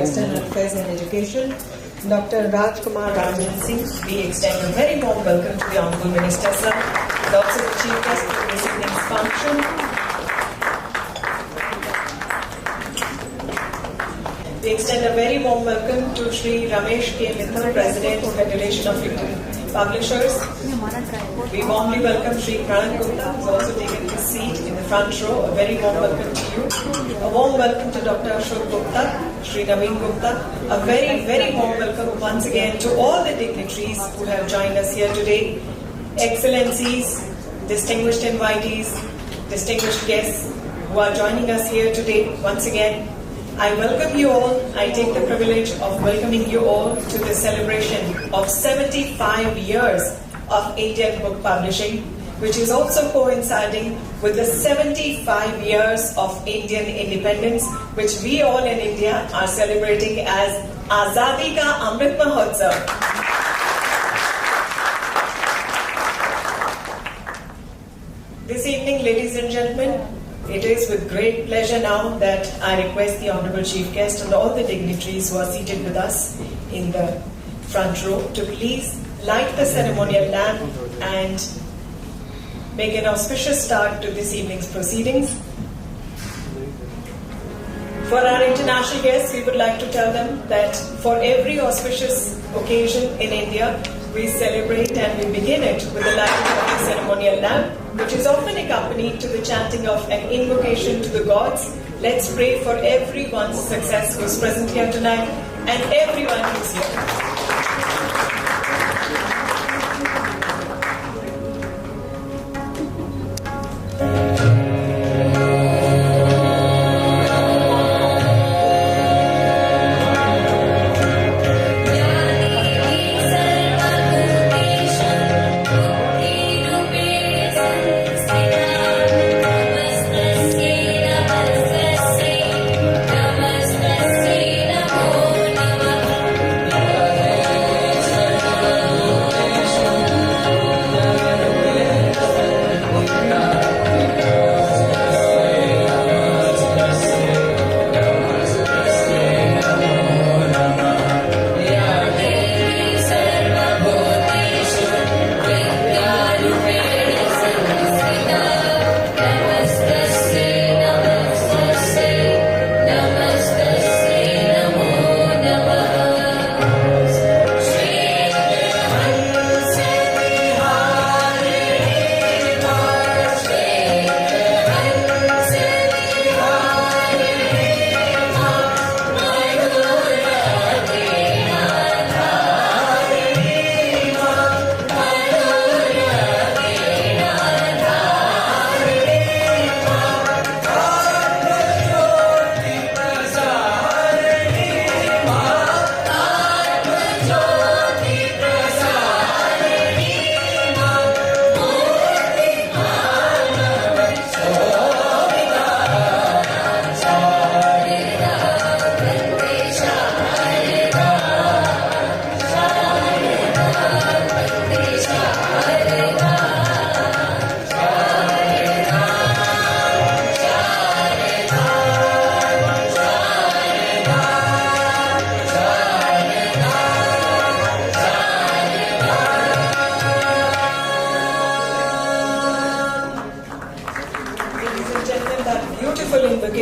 External Affairs and Education, Dr. Rajkumar Rajan Singh. We extend a very warm welcome to the Honorable Minister, sir, and also the Chief Guest for this evening's function. We extend a very warm welcome to Shri Ramesh K. Mithal, President, Federation of Indian Publishers. We warmly welcome Shri Pranab Gupta, who has also taken his seat in the front row. A very warm welcome to you. A warm welcome to Dr. Ashok Gupta, Shri Naveen Gupta. A very, very warm welcome once again to all the dignitaries who have joined us here today. Excellencies, distinguished invitees, distinguished guests who are joining us here today. Once again, I welcome you all. I take the privilege of welcoming you all to the celebration of 75 years of Indian book publishing, which is also coinciding with the 75 years of Indian independence, which we all in India are celebrating as Azadi Ka Amrit Mahotsav. This evening, ladies and gentlemen, it is with great pleasure now that I request the Honorable Chief Guest and all the dignitaries who are seated with us in the front row to please light the ceremonial lamp and make an auspicious start to this evening's proceedings. For our international guests, we would like to tell them that for every auspicious occasion in India, we celebrate and we begin it with the lighting of the ceremonial lamp, which is often accompanied to the chanting of an invocation to the gods. Let's pray for everyone's success who's present here tonight and everyone who's here.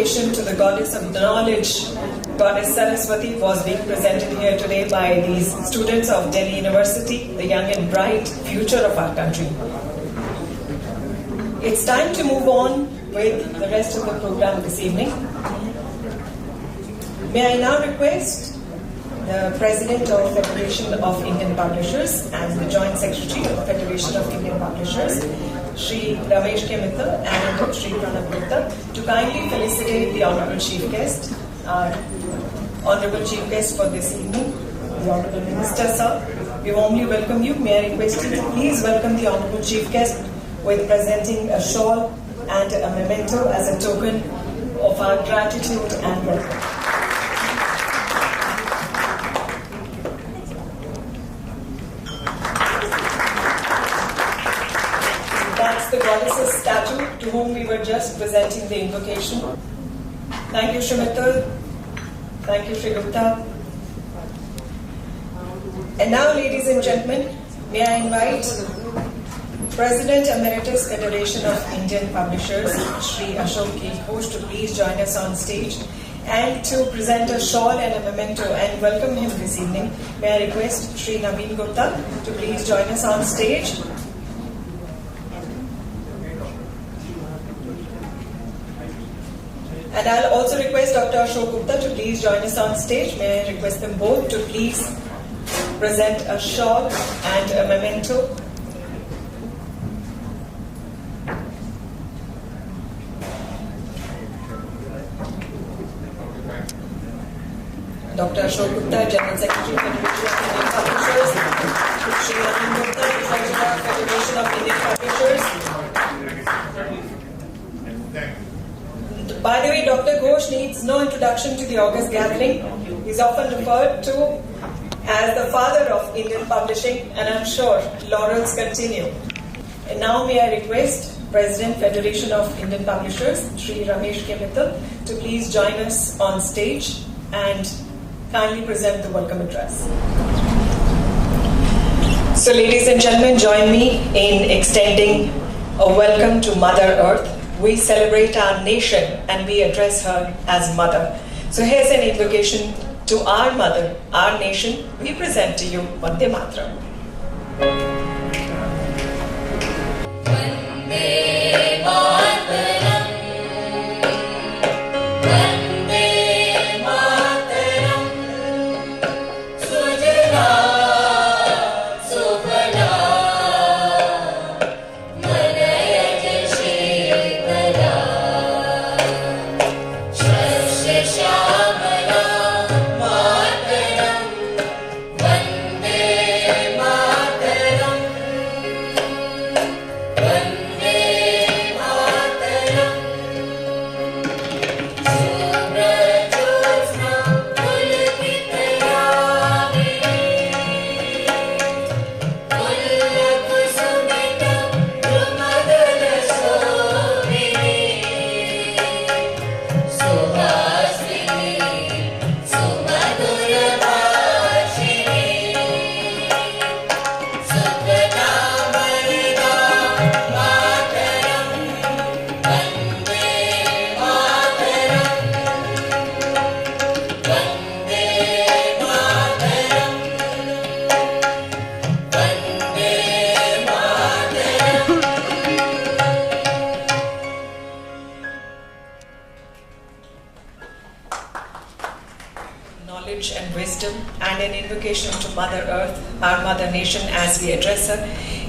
To the goddess of knowledge, Goddess Saraswati, was being presented here today by these students of Delhi University, the young and bright future of our country. It's time to move on with the rest of the program this evening. May I now request the President of Federation of Indian Publishers and the Joint Secretary of Federation of Indian Publishers, Shri Ramesh K. Mithal and Shri Pranab Gupta, to kindly felicitate the Honorable Chief Guest, our Honorable Chief Guest for this evening, the Honorable Minister, sir. We warmly welcome you. May I request you to please welcome the Honorable Chief Guest with presenting a shawl and a memento as a token of our gratitude and welcome. That's the goddess's statue to whom we were just presenting the invocation. Thank you, Shri Mittal. Thank you, Shri Gupta. And now, ladies and gentlemen, may I invite President Emeritus Federation of Indian Publishers, Shri Ashok Ghosh, to please join us on stage and to present a shawl and a memento and welcome him this evening. May I request Shri Naveen Gupta to please join us on stage. And I'll also request Dr. Ashok Gupta to please join us on stage. May I request them both to please present a shawl and a memento. Dr. Ashok Gupta, General Secretary, Federation of Indian Publishers. Shri Naveen Gupta, Treasurer, Federation of Indian Publishers. By the way, Dr. Ghosh needs no introduction to the August gathering. He's often referred to as the father of Indian publishing, and I'm sure laurels continue. And now may I request President, Federation of Indian Publishers, Shri Ramesh K. Mittal, to please join us on stage and kindly present the welcome address. So ladies and gentlemen, join me in extending a welcome to Mother Earth. We celebrate our nation and we address her as Mother. So here's an invocation to our Mother, our nation. We present to you Vande Mataram. Vande Mataram. Vande Mataram. Sujala Subala. Manayaj Shikala. Shasya Shamala. Mataram. Vande Mataram. Vande Mataram. Subrajosna Pulkitayami. Pullakusumita Drumadala Sobhini. Suhasini Sumadura Bhashini. Supranamarida Mataram. Vande Mataram. Vande Mataram. Vande Mataram. Knowledge and wisdom and an invocation to Mother Earth, our Mother Nation, as we address her.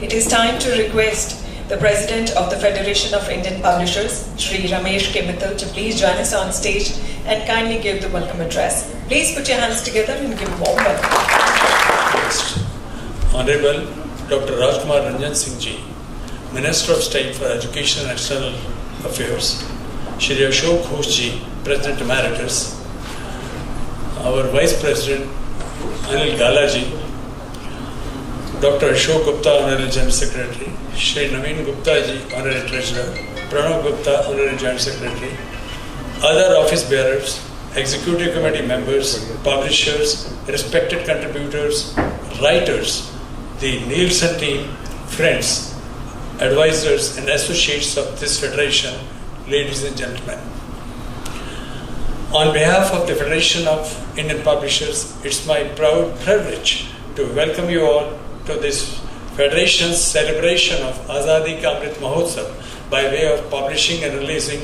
It is time to request the President of the Federation of Indian Publishers, Shri Ramesh K. Mittal, to please join us on stage and kindly give the welcome address. Please put your hands together and give a warm welcome. Honorable Dr. Rajkumar Ranjan Singh Ji, Minister of State for Education and External Affairs, Shri Ashok Ghosh Ji, President Emeritus, our Vice President Anil Gala Ji, Dr. Ashok Gupta, Honorary General Secretary, Shri Naveen Gupta Ji, Honorary Treasurer, Pranav Gupta, Honorary Joint Secretary, other office bearers, Executive Committee members, publishers, respected contributors, writers, the Nielsen team, friends, advisors and associates of this federation, ladies and gentlemen. On behalf of the Federation of Indian Publishers, it's my proud privilege to welcome you all to this Federation's celebration of Azadi Ka Amrit Mahotsav by way of publishing and releasing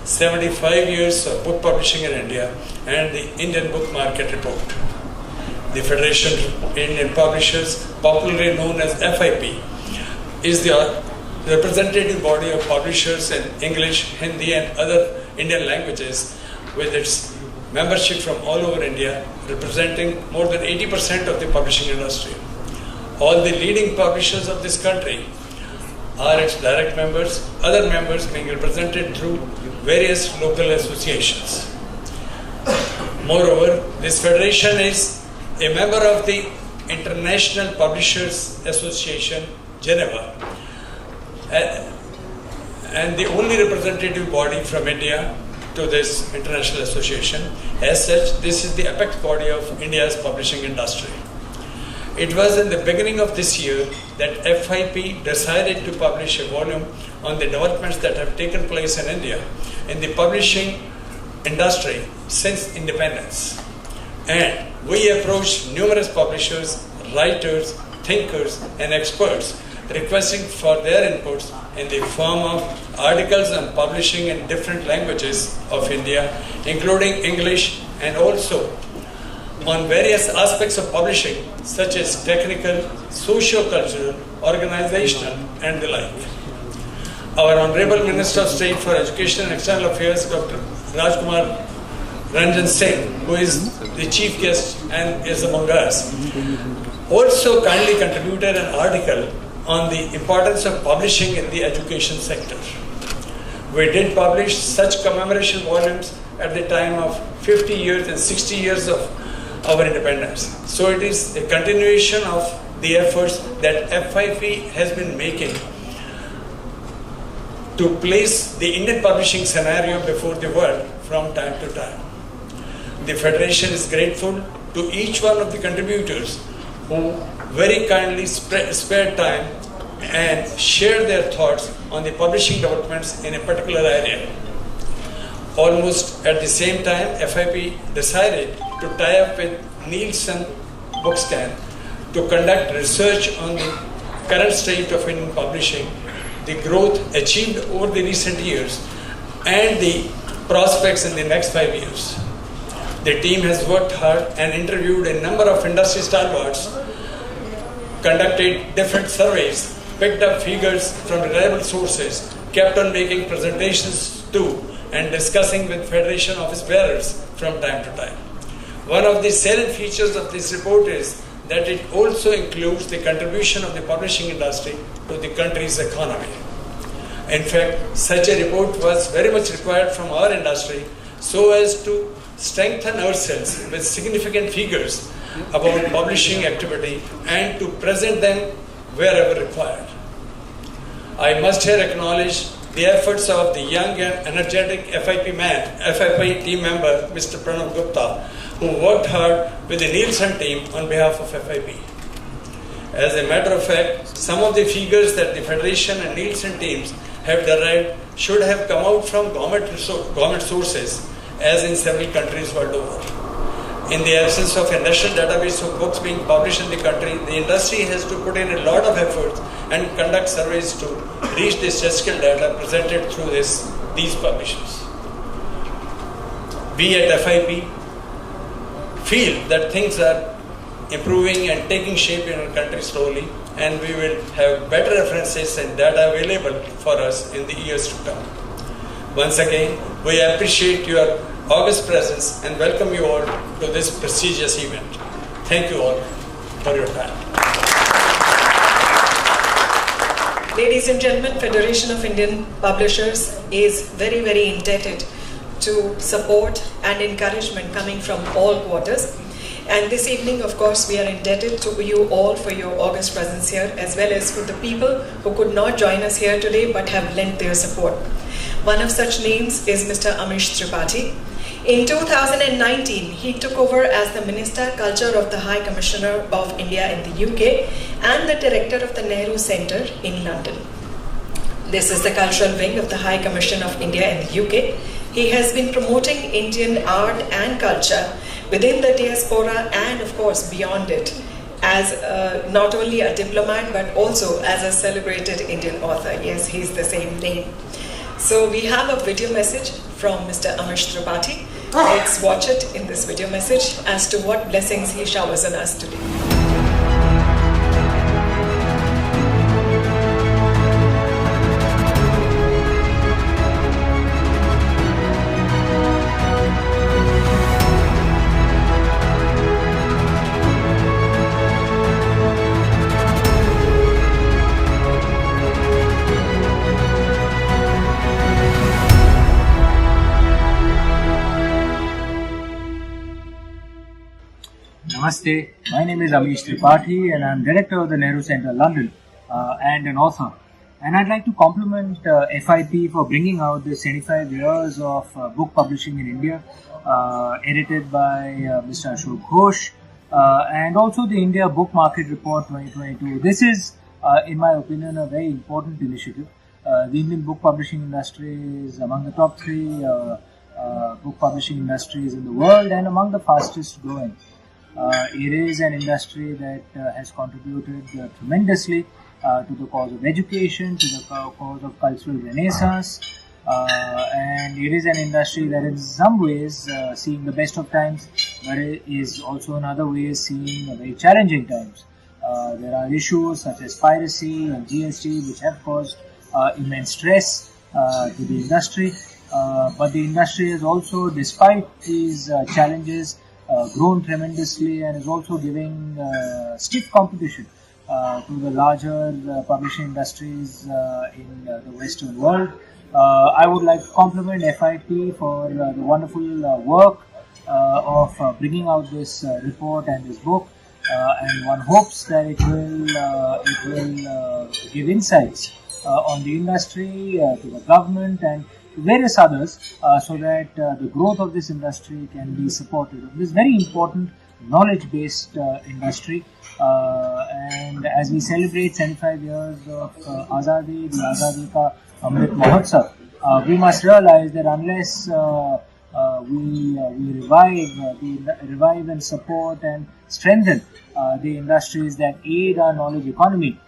75 years of book publishing in India and the Indian Book Market Report. The Federation of Indian Publishers, popularly known as FIP, is the representative body of publishers in English, Hindi and other Indian languages, with its membership from all over India, representing more than 80% of the publishing industry. All the leading publishers of this country are its direct members, other members being represented through various local associations. Moreover, this federation is a member of the International Publishers Association, Geneva, and the only representative body from India to this international association. As such, this is the apex body of India's publishing industry. It was in the beginning of this year that FIP decided to publish a volume on the developments that have taken place in India in the publishing industry since independence. And we approached numerous publishers, writers, thinkers, and experts requesting for their inputs in the form of articles on publishing in different languages of India, including English, and also on various aspects of publishing, such as technical, socio-cultural, organizational, and the like. Our Honorable Minister of State for Education and External Affairs, Dr. Rajkumar Ranjan Singh, who is the chief guest and is among us, also kindly contributed an article on the importance of publishing in the education sector. We did publish such commemoration volumes at the time of 50 years and 60 years of our independence. So it is a continuation of the efforts that FIP has been making to place the Indian publishing scenario before the world from time to time. The Federation is grateful to each one of the contributors who very kindly spared time and shared their thoughts on the publishing developments in a particular area. Almost at the same time, FIP decided to tie up with Nielsen Bookscan to conduct research on the current state of Indian publishing, the growth achieved over the recent years, and the prospects in the next 5 years. The team has worked hard and interviewed a number of industry stalwarts, conducted different surveys, picked up figures from reliable sources, kept on making presentations to and discussing with Federation office bearers from time to time. One of the salient features of this report is that it also includes the contribution of the publishing industry to the country's economy. In fact, such a report was very much required from our industry so as to strengthen ourselves with significant figures about publishing activity and to present them wherever required. I must here acknowledge the efforts of the young and energetic FIP team member, Mr. Pranav Gupta, who worked hard with the Nielsen team on behalf of FIP. As a matter of fact, some of the figures that the Federation and Nielsen teams have derived should have come out from government sources, as in several countries world over. In the absence of a national database of books being published in the country, the industry has to put in a lot of effort and conduct surveys to reach the statistical data presented through these publishers. We at FIP feel that things are improving and taking shape in our country slowly, and we will have better references and data available for us in the years to come. Once again, we appreciate your august presence and welcome you all to this prestigious event. Thank you all for your time. Ladies and gentlemen, Federation of Indian Publishers is very, very indebted to support and encouragement coming from all quarters. And this evening, of course, we are indebted to you all for your august presence here, as well as for the people who could not join us here today but have lent their support. One of such names is Mr. Amish Tripathi. In 2019, he took over as the Minister Culture of the High Commissioner of India in the UK and the Director of the Nehru Centre in London. This is the cultural wing of the High Commission of India in the UK. He has been promoting Indian art and culture within the diaspora and, of course, beyond it, as not only a diplomat but also as a celebrated Indian author. Yes, he's the same name. So we have a video message from Mr. Amish Tripathi. Let's watch it in this video message as to what blessings he showers on us today. Namaste, my name is Amish Tripathi and I am Director of the Nehru Centre, London, and an author. And I'd like to compliment FIP for bringing out the 75 years of book publishing in India, edited by Mr. Ashok Ghosh, and also the India Book Market Report 2022. This is, in my opinion, a very important initiative. The Indian book publishing industry is among the top 3 book publishing industries in the world and among the fastest growing. It is an industry that has contributed tremendously to the cause of education, to the cause of cultural renaissance, and it is an industry that in some ways seeing the best of times, but it is also in other ways seeing very challenging times. There are issues such as piracy and GST which have caused immense stress to the industry, but the industry has also, despite these challenges, grown tremendously and is also giving stiff competition to the larger publishing industries in the Western world. I would like to compliment FIP for the wonderful work of bringing out this report and this book, and one hopes that it will give insights on the industry, to the government and various others, so that the growth of this industry can be supported. This very important knowledge-based industry, and as we celebrate 75 years of Azadi, the Azadi Ka Amrit Mahotsav, we must realize that unless we revive and support and strengthen the industries that aid our knowledge economy,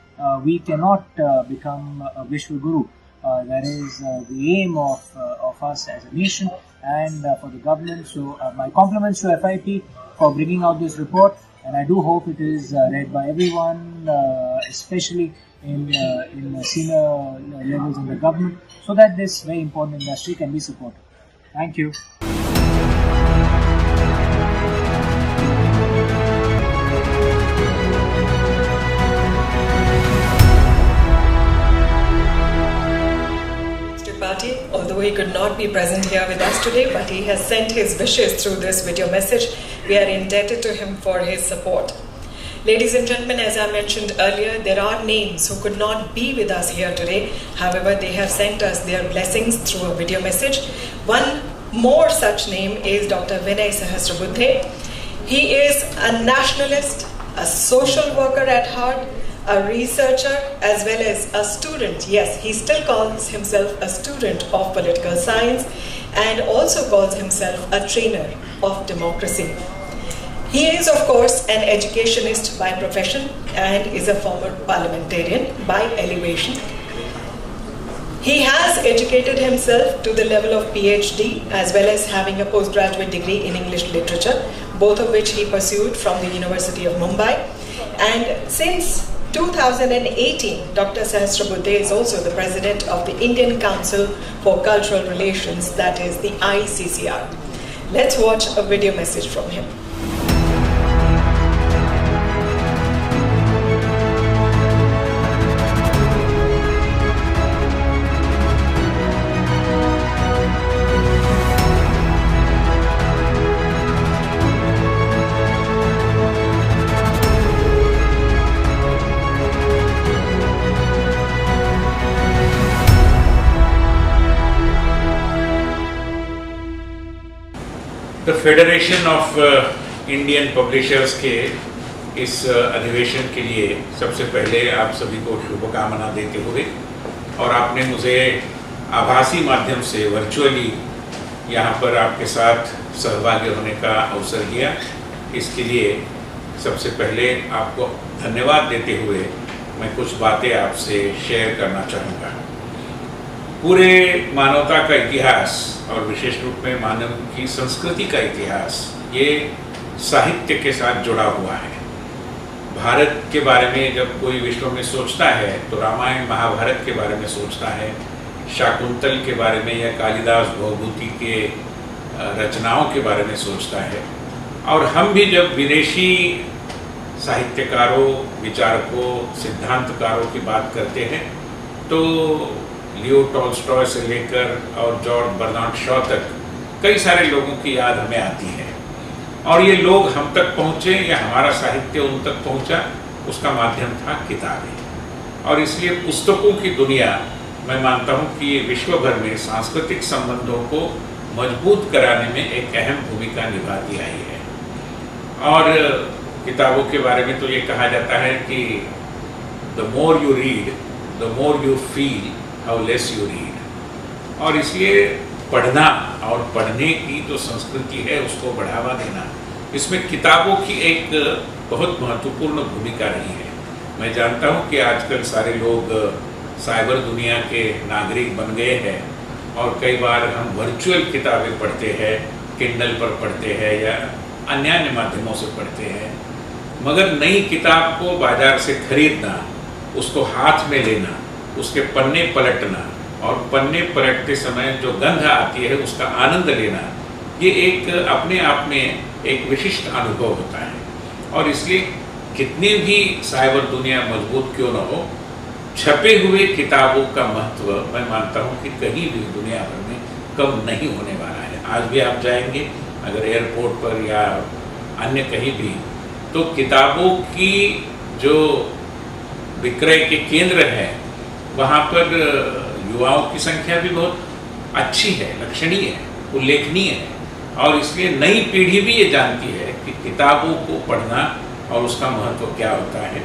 we cannot become a Vishwa Guru. That is the aim of us as a nation and for the government. So my compliments to FIP for bringing out this report, and I do hope it is read by everyone, especially in senior levels in the government, so that this very important industry can be supported. Thank you. Although he could not be present here with us today, but he has sent his wishes through this video message. We are indebted to him for his support. Ladies and gentlemen, as I mentioned earlier, there are names who could not be with us here today. However, they have sent us their blessings through a video message. One more such name is Dr. Vinay Sahasrabuddhe. He is a nationalist, a social worker at heart, a researcher as well as a student. Yes, he still calls himself a student of political science and also calls himself a trainer of democracy. He is, of course, an educationist by profession and is a former parliamentarian by elevation. He has educated himself to the level of PhD as well as having a postgraduate degree in English literature, both of which he pursued from the University of Mumbai. And since 2018, Dr. Sahasrabuddhe is also the president of the Indian Council for Cultural Relations, that is the ICCR. Let's watch a video message from him. The federation of Indian publishers के इस अधिवेशन के लिए सबसे पहले आप सभी को शुभकामना देते हुए, और आपने मुझे आभासी माध्यम से वर्चुअली यहाँ पर आपके साथ सहभागी होने का अवसर दिया, इसके लिए सबसे पहले आपको धन्यवाद देते हुए मैं कुछ बातें आपसे शेयर करना चाहूँगा। पूरे मानवता का इतिहास और विशेष रूप में मानव की संस्कृति का इतिहास ये साहित्य के साथ जुड़ा हुआ है। भारत के बारे में जब कोई विश्व में सोचता है तो रामायण महाभारत के बारे में सोचता है, शाकुंतल के बारे में या कालिदास भवभूति के रचनाओं के बारे में सोचता है। और हम भी जब विदेशी साहित्यकारों, विचारकों, सिद्धांतकारों की बात करते हैं तो लियो टॉल्स्टॉय से लेकर और जॉर्ज बर्नार्ड शॉ तक कई सारे लोगों की याद हमें आती है, और ये लोग हम तक पहुँचे या हमारा साहित्य उन तक पहुँचा, उसका माध्यम था किताबें। और इसलिए पुस्तकों की दुनिया, मैं मानता हूँ कि ये विश्व भर में सांस्कृतिक संबंधों को मजबूत कराने में एक अहम भूमिका निभाती आई है। और किताबों के बारे में तो ये कहा जाता है कि the more you read the more you feel how less you read. और इसलिए पढ़ना और पढ़ने की जो संस्कृति है उसको बढ़ावा देना, इसमें किताबों की एक बहुत महत्वपूर्ण भूमिका रही है। मैं जानता हूँ कि आजकल सारे लोग साइबर दुनिया के नागरिक बन गए हैं और कई बार हम वर्चुअल किताबें पढ़ते हैं, किंडल पर पढ़ते हैं या अन्य माध्यमों से पढ़ते हैं, मगर नई किताब को बाजार से खरीदना, उसको हाथ में लेना, उसके पन्ने पलटना और पन्ने पलटते समय जो गंध आती है उसका आनंद लेना, ये एक अपने आप में एक विशिष्ट अनुभव होता है। और इसलिए कितनी भी साइबर दुनिया मजबूत क्यों न हो, छपे हुए किताबों का महत्व मैं मानता हूँ कि कहीं भी दुनिया भर में कम नहीं होने वाला है। आज भी आप जाएंगे अगर एयरपोर्ट पर या अन्य कहीं भी, तो किताबों की जो विक्रय के केंद्र हैं वहाँ पर युवाओं की संख्या भी बहुत अच्छी है, लक्षणीय है, उल्लेखनीय है। और इसलिए नई पीढ़ी भी ये जानती है कि किताबों को पढ़ना और उसका महत्व क्या होता है।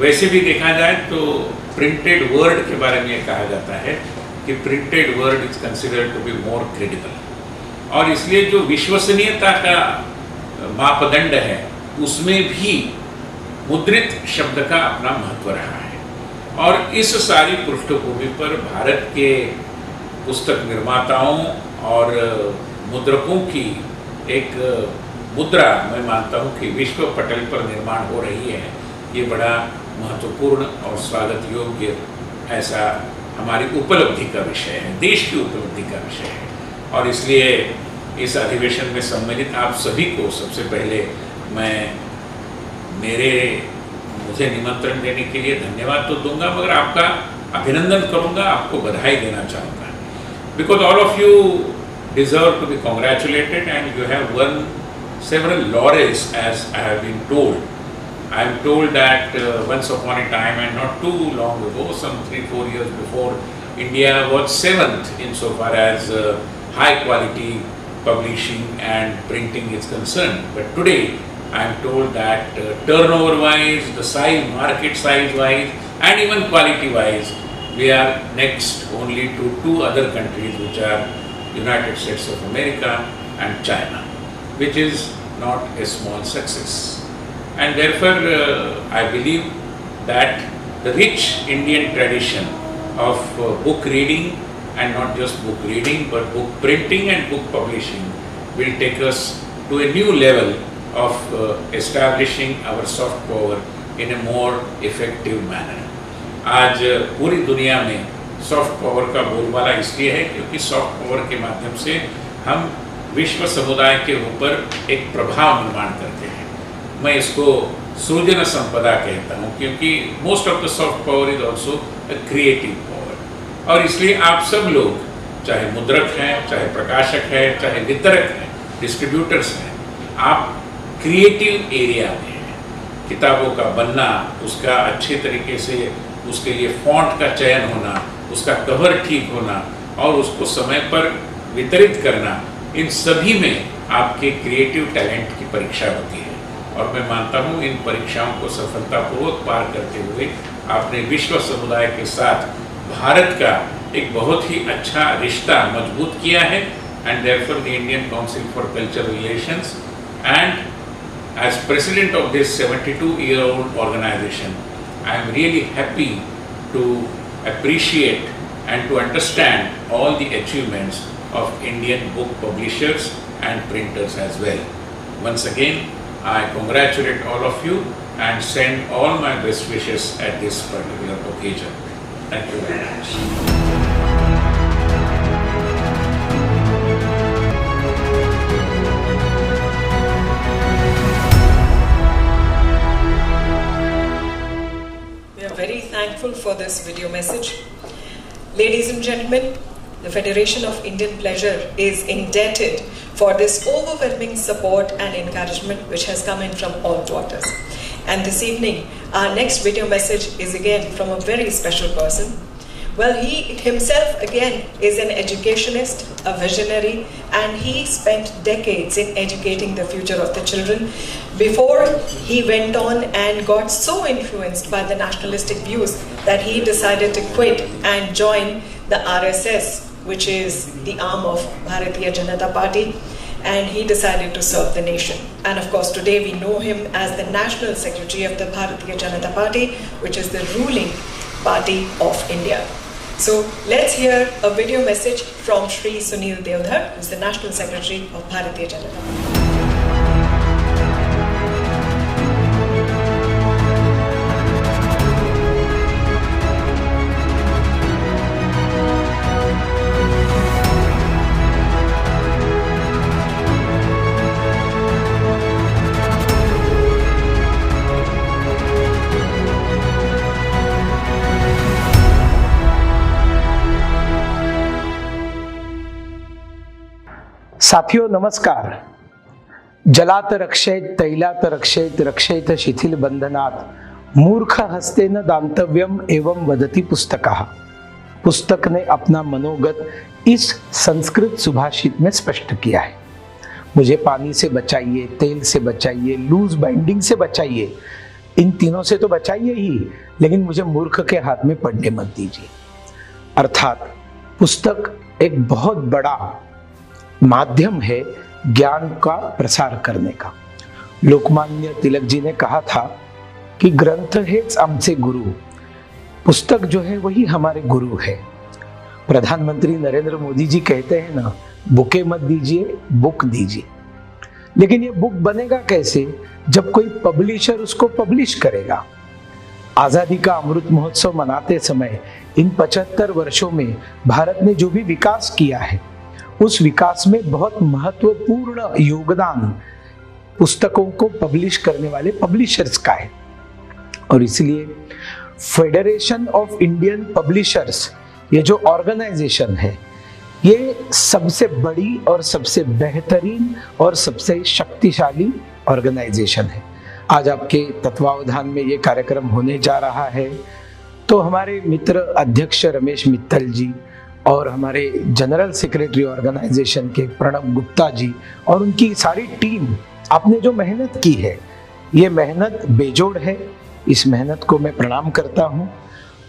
वैसे भी देखा जाए तो प्रिंटेड वर्ड के बारे में कहा जाता है कि printed word is considered to be more credible. और इसलिए जो विश्वसनीयता का मापदंड है उसमें भी मुद्रित शब्द का अपना महत्व रहा है। और इस सारी पृष्ठभूमि पर भारत के पुस्तक निर्माताओं और मुद्रकों की एक मुद्रा मैं मानता हूँ कि विश्व पटल पर निर्माण हो रही है। ये बड़ा महत्वपूर्ण और स्वागत योग्य ऐसा हमारी उपलब्धि का विषय है, देश की उपलब्धि का विषय है। और इसलिए इस अधिवेशन में सम्मिलित आप सभी को सबसे पहले मैं मुझे निमंत्रण देने के लिए धन्यवाद तो दूंगा, मगर आपका अभिनंदन करूंगा, आपको बधाई देना चाहूँगा। Because all of you deserve to be congratulated and you have won several laurels, as I have been told. I am told that once upon a time, and not too long ago, some 3-4 years before, India was 7th insofar as high quality publishing and printing is concerned. But today I am told that turnover wise, the size, market size wise, and even quality wise, we are next only to 2 other countries, which are United States of America and China, which is not a small success. And therefore I believe that the rich Indian tradition of book reading, and not just book reading but book printing and book publishing, will take us to a new level of establishing our soft power in a more effective manner. आज पूरी दुनिया में soft power का बोलबाला इसलिए है क्योंकि soft power के माध्यम से हम विश्व समुदाय के ऊपर एक प्रभाव निर्माण करते हैं। मैं इसको सृजन संपदा कहता हूँ क्योंकि most of the soft power is also a creative power. और इसलिए आप सब लोग, चाहे मुद्रक हैं, चाहे प्रकाशक हैं, चाहे वितरक हैं, डिस्ट्रीब्यूटर्स हैं, आप क्रिएटिव एरिया में हैं। किताबों का बनना, उसका अच्छे तरीके से उसके लिए फॉन्ट का चयन होना, उसका कवर ठीक होना और उसको समय पर वितरित करना, इन सभी में आपके क्रिएटिव टैलेंट की परीक्षा होती है। और मैं मानता हूँ इन परीक्षाओं को सफलतापूर्वक पार करते हुए आपने विश्व समुदाय के साथ भारत का एक बहुत ही अच्छा रिश्ता मजबूत किया है। And therefore the Indian council for cultural relations and as president of this 72-year-old organization, I am really happy to appreciate and to understand all the achievements of Indian book publishers and printers as well. Once again, I congratulate all of you and send all my best wishes at this particular occasion. Thank you very much. Very thankful for this video message. Ladies and gentlemen, the Federation of Indian Pleasure is indebted for this overwhelming support and encouragement which has come in from all quarters. And this evening, our next video message is again from a very special person. Well, he himself again is an educationist, a visionary, and he spent decades in educating the future of the children before he went on and got so influenced by the nationalistic views that he decided to quit and join the RSS, which is the arm of Bharatiya Janata Party, and he decided to serve the nation. And of course, today we know him as the National Secretary of the Bharatiya Janata Party, which is the ruling party of India. So let's hear a video message from Shri Sunil Devdhar, who is the National Secretary of Bharatiya Janata Party. साथियों नमस्कार. जलात रक्षेत तैलात रक्षेत रक्षेत शिथिल बंधनात मूर्ख हस्तेन दांतव्यम एवं वदति पुस्तकः. पुस्तक ने अपना मनोगत इस संस्कृत सुभाषित में स्पष्ट किया है. मुझे पानी से बचाइए, तेल से बचाइए, लूज बाइंडिंग से बचाइए, इन तीनों से तो बचाइए ही, लेकिन मुझे मूर्ख के हाथ में पड़ने मत दीजिए. अर्थात पुस्तक एक बहुत बड़ा माध्यम है ज्ञान का प्रसार करने का. लोकमान्य तिलक जी ने कहा था कि ग्रंथ हेच आमचे गुरु. पुस्तक जो है वही हमारे गुरु है. प्रधानमंत्री नरेंद्र मोदी जी कहते हैं ना, बुके मत दीजिए, बुक दीजिए. लेकिन ये बुक बनेगा कैसे जब कोई पब्लिशर उसको पब्लिश करेगा. आजादी का अमृत महोत्सव मनाते समय इन 75 वर्षों में भारत ने जो भी विकास किया है, उस विकास में बहुत महत्वपूर्ण योगदान पुस्तकों को पब्लिश करने वाले पब्लिशर्स का है. और इसलिए फेडरेशन ऑफ इंडियन पब्लिशर्स, ये जो ऑर्गेनाइजेशन है, ये सबसे बड़ी और सबसे बेहतरीन और सबसे शक्तिशाली ऑर्गेनाइजेशन है. आज आपके तत्वावधान में ये कार्यक्रम होने जा रहा है, तो हमारे मित्र अध्यक्ष रमेश मित्तल जी और हमारे जनरल सेक्रेटरी ऑर्गेनाइजेशन के प्रणब गुप्ता जी और उनकी सारी टीम, आपने जो मेहनत की है, ये मेहनत बेजोड़ है. इस मेहनत को मैं प्रणाम करता हूं.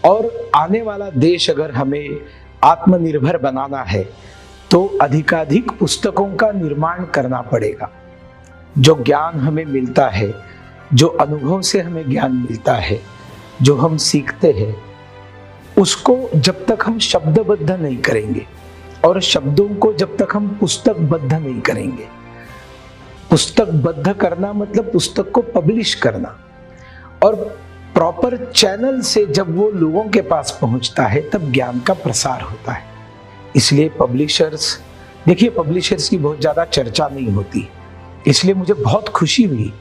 और आने वाला देश अगर हमें आत्मनिर्भर बनाना है तो अधिकाधिक पुस्तकों का निर्माण करना पड़ेगा. जो ज्ञान हमें मिलता है, जो अनुभव से हमें ज्ञान मिलता है, जो हम सीखते हैं, उसको जब तक हम शब्दबद्ध नहीं करेंगे और शब्दों को जब तक हम पुस्तकबद्ध नहीं करेंगे, पुस्तकबद्ध करना मतलब पुस्तक को पब्लिश करना, और प्रॉपर चैनल से जब वो लोगों के पास पहुंचता है तब ज्ञान का प्रसार होता है. इसलिए पब्लिशर्स, देखिए पब्लिशर्स की बहुत ज्यादा चर्चा नहीं होती, इसलिए मुझे बहुत खुशी हुई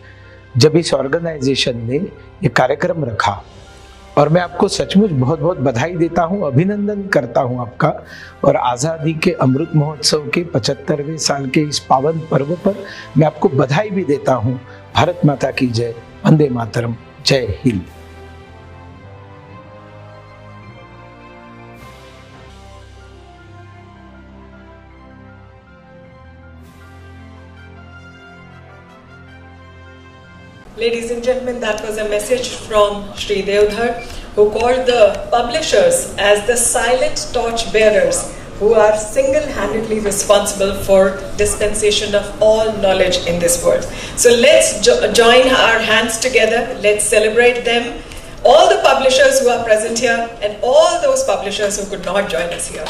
जब इस ऑर्गेनाइजेशन ने ये कार्यक्रम रखा. और मैं आपको सचमुच बहुत बहुत बधाई देता हूं, अभिनंदन करता हूं आपका. और आज़ादी के अमृत महोत्सव के 75वें साल के इस पावन पर्व पर मैं आपको बधाई भी देता हूं. भारत माता की जय, वंदे मातरम, जय Hind. Ladies and gentlemen, that was a message from Shri Devdhar, who called the publishers as the silent torch bearers who are single-handedly responsible for dispensation of all knowledge in this world. So let's join our hands together, let's celebrate them, all the publishers who are present here and all those publishers who could not join us here.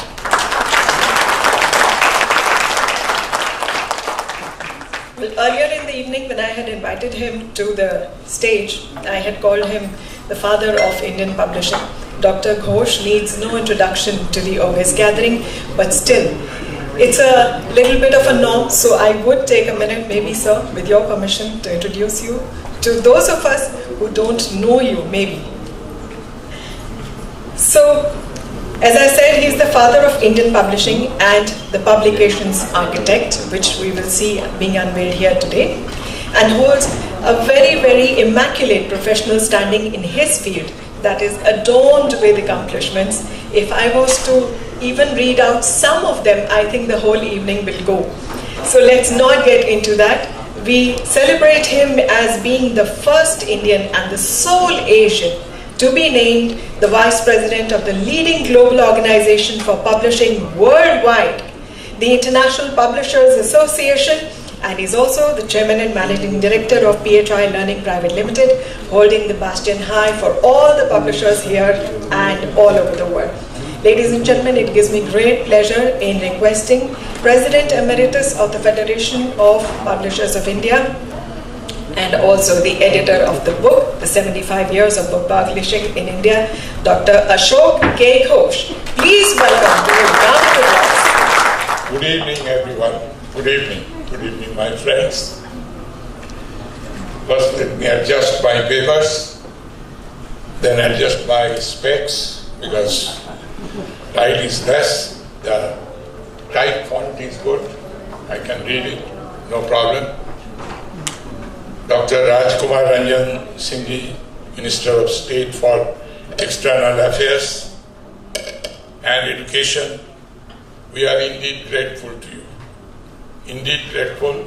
Well, earlier in the evening when I had invited him to the stage, I had called him the father of Indian publishing. Dr. Ghosh needs no introduction to the August gathering, but still, it's a little bit of a norm, so I would take a minute, maybe sir, with your permission, to introduce you to those of us who don't know you, maybe. So, as I said, he is the father of Indian publishing and the publications architect, which we will see being unveiled here today. and holds a very, very immaculate professional standing in his field that is adorned with accomplishments. If I was to even read out some of them, I think the whole evening will go. So let's not get into that. We celebrate him as being the first Indian and the sole Asian to be named the Vice President of the leading global organization for publishing worldwide, the International Publishers Association, and he's also the Chairman and Managing Director of PHI Learning Private Limited, holding the bastion high for all the publishers here and all over the world. Ladies and gentlemen, it gives me great pleasure in requesting President Emeritus of the Federation of Publishers of India and also the editor of the book, The 75 Years of Book Publishing in India, Dr. Ashok K. Ghosh. Please welcome to a round of applause. Good evening, everyone. Good evening. Good evening, my friends. First, let me adjust my papers, then adjust my specs, because light is less, the type font is good, I can read it, no problem. Dr. Rajkumar Ranjan Singhi, Minister of State for External Affairs and Education, we are indeed grateful to you. Indeed grateful.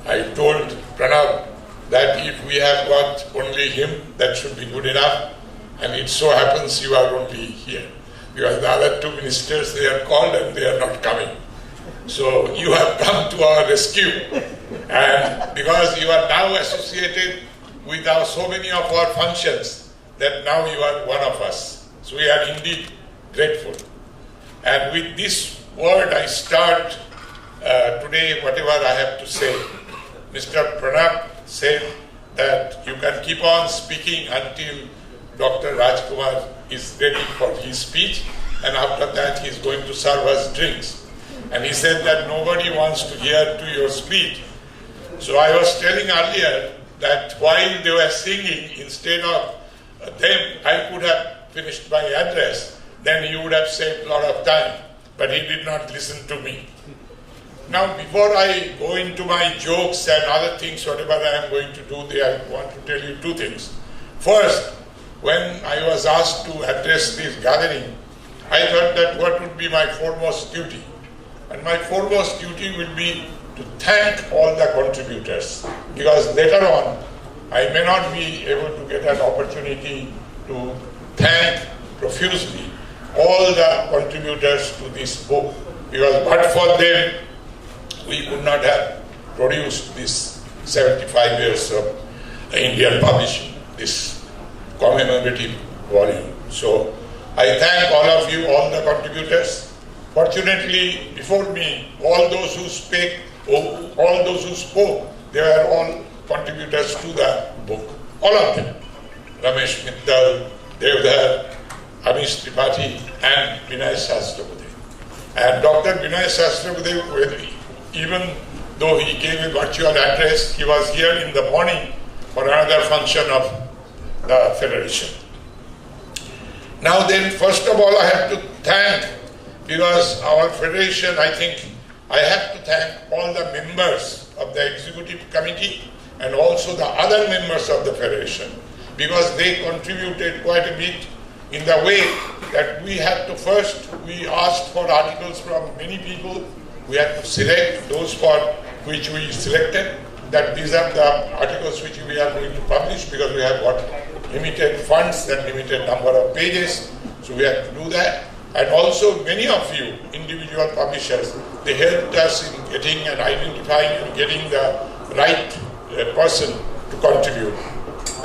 I told Pranav that if we have got only him, that should be good enough, and it so happens you are only here. Because the other two ministers, they are called and they are not coming. So you have come to our rescue. And because you are now associated with so many of our functions, that now you are one of us. So we are indeed grateful. And with this word I start today whatever I have to say. Mr. Pranab said that you can keep on speaking until Dr. Rajkumar is ready for his speech, and after that he is going to serve us drinks. And he said that nobody wants to hear to your speech. So I was telling earlier that while they were singing, instead of them, I could have finished my address. Then he would have saved a lot of time. But he did not listen to me. Now, before I go into my jokes and other things, whatever I am going to do, I want to tell you two things. First, when I was asked to address this gathering, I thought that what would be my foremost duty? And my foremost duty will be to thank all the contributors, because later on I may not be able to get an opportunity to thank profusely all the contributors to this book, because but for them we could not have produced this 75 years of Indian publishing, this commemorative volume. So I thank all of you, all the contributors. Fortunately, before me, all those who spoke, they were all contributors to the book. All of them. Ramesh Mittal, Devdar, Amish Tripathi, and Vinay Sahasrabudhe. And Dr. Vinay Sahasrabudhe, even though he gave a virtual address, he was here in the morning for another function of the Federation. Now then, first of all, I have to thank, because our Federation, I think, I have to thank all the members of the Executive Committee and also the other members of the Federation, because they contributed quite a bit in the way that we had to first, we asked for articles from many people, we had to select those for which we selected, that these are the articles which we are going to publish, because we have got limited funds and limited number of pages, so we had to do that. And also many of you, individual publishers, they helped us in getting and identifying and getting the right person to contribute.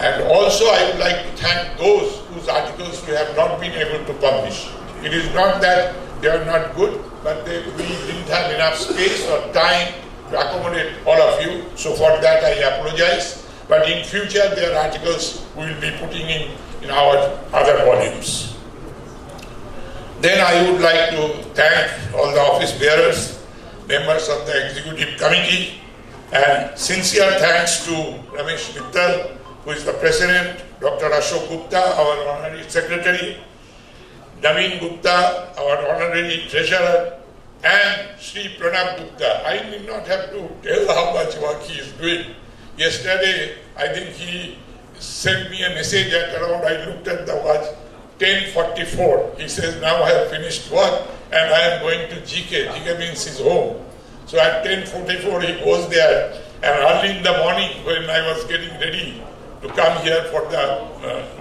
And also I would like to thank those whose articles we have not been able to publish. It is not that they are not good, but we didn't have enough space or time to accommodate all of you. So for that I apologize. But in future their articles we will be putting in our other volumes. Then I would like to thank all the office bearers, members of the Executive Committee, and sincere thanks to Ramesh Mittal, who is the President, Dr. Ashok Gupta, our Honorary Secretary, Naveen Gupta, our Honorary Treasurer, and Sri Pranab Gupta. I need not have to tell how much work he is doing. Yesterday, I think he sent me a message at around, I looked at the watch, 10:44. He says, now I have finished work and I am going to GK. GK means his home. So at 10:44 he goes there, and early in the morning when I was getting ready to come here for the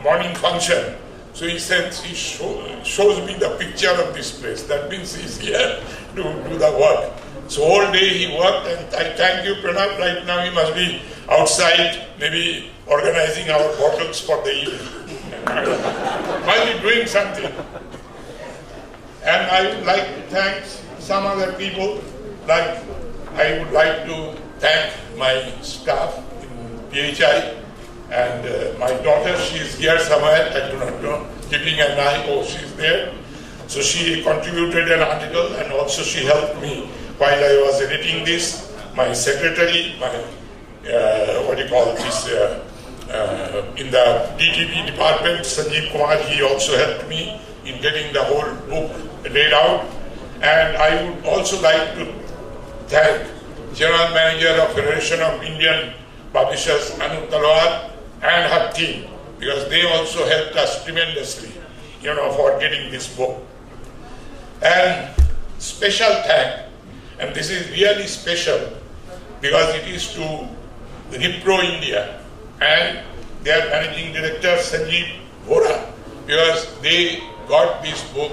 morning function, so he shows me the picture of this place. That means he's here to do the work. So all day he worked, and I thank you, Pranab. Right now he must be outside, maybe organizing our bottles for the evening. Must be doing something. And I would like to thank some other people. Like, I would like to thank my staff in PHI and my daughter. She is here somewhere, I do not know, keeping an eye. Oh, she's there. So she contributed an article, and also she helped me while I was editing this. My secretary, my in the DTP department, Sanjeev Kumar, he also helped me in getting the whole book laid out. And I would also like to thank General Manager of Federation of Indian Publishers, Anu Talwar, and her team, because they also helped us tremendously, for getting this book. And special thank, and this is really special, because it is to Repro India and their Managing Director, Sanjeev Vora, because they got this book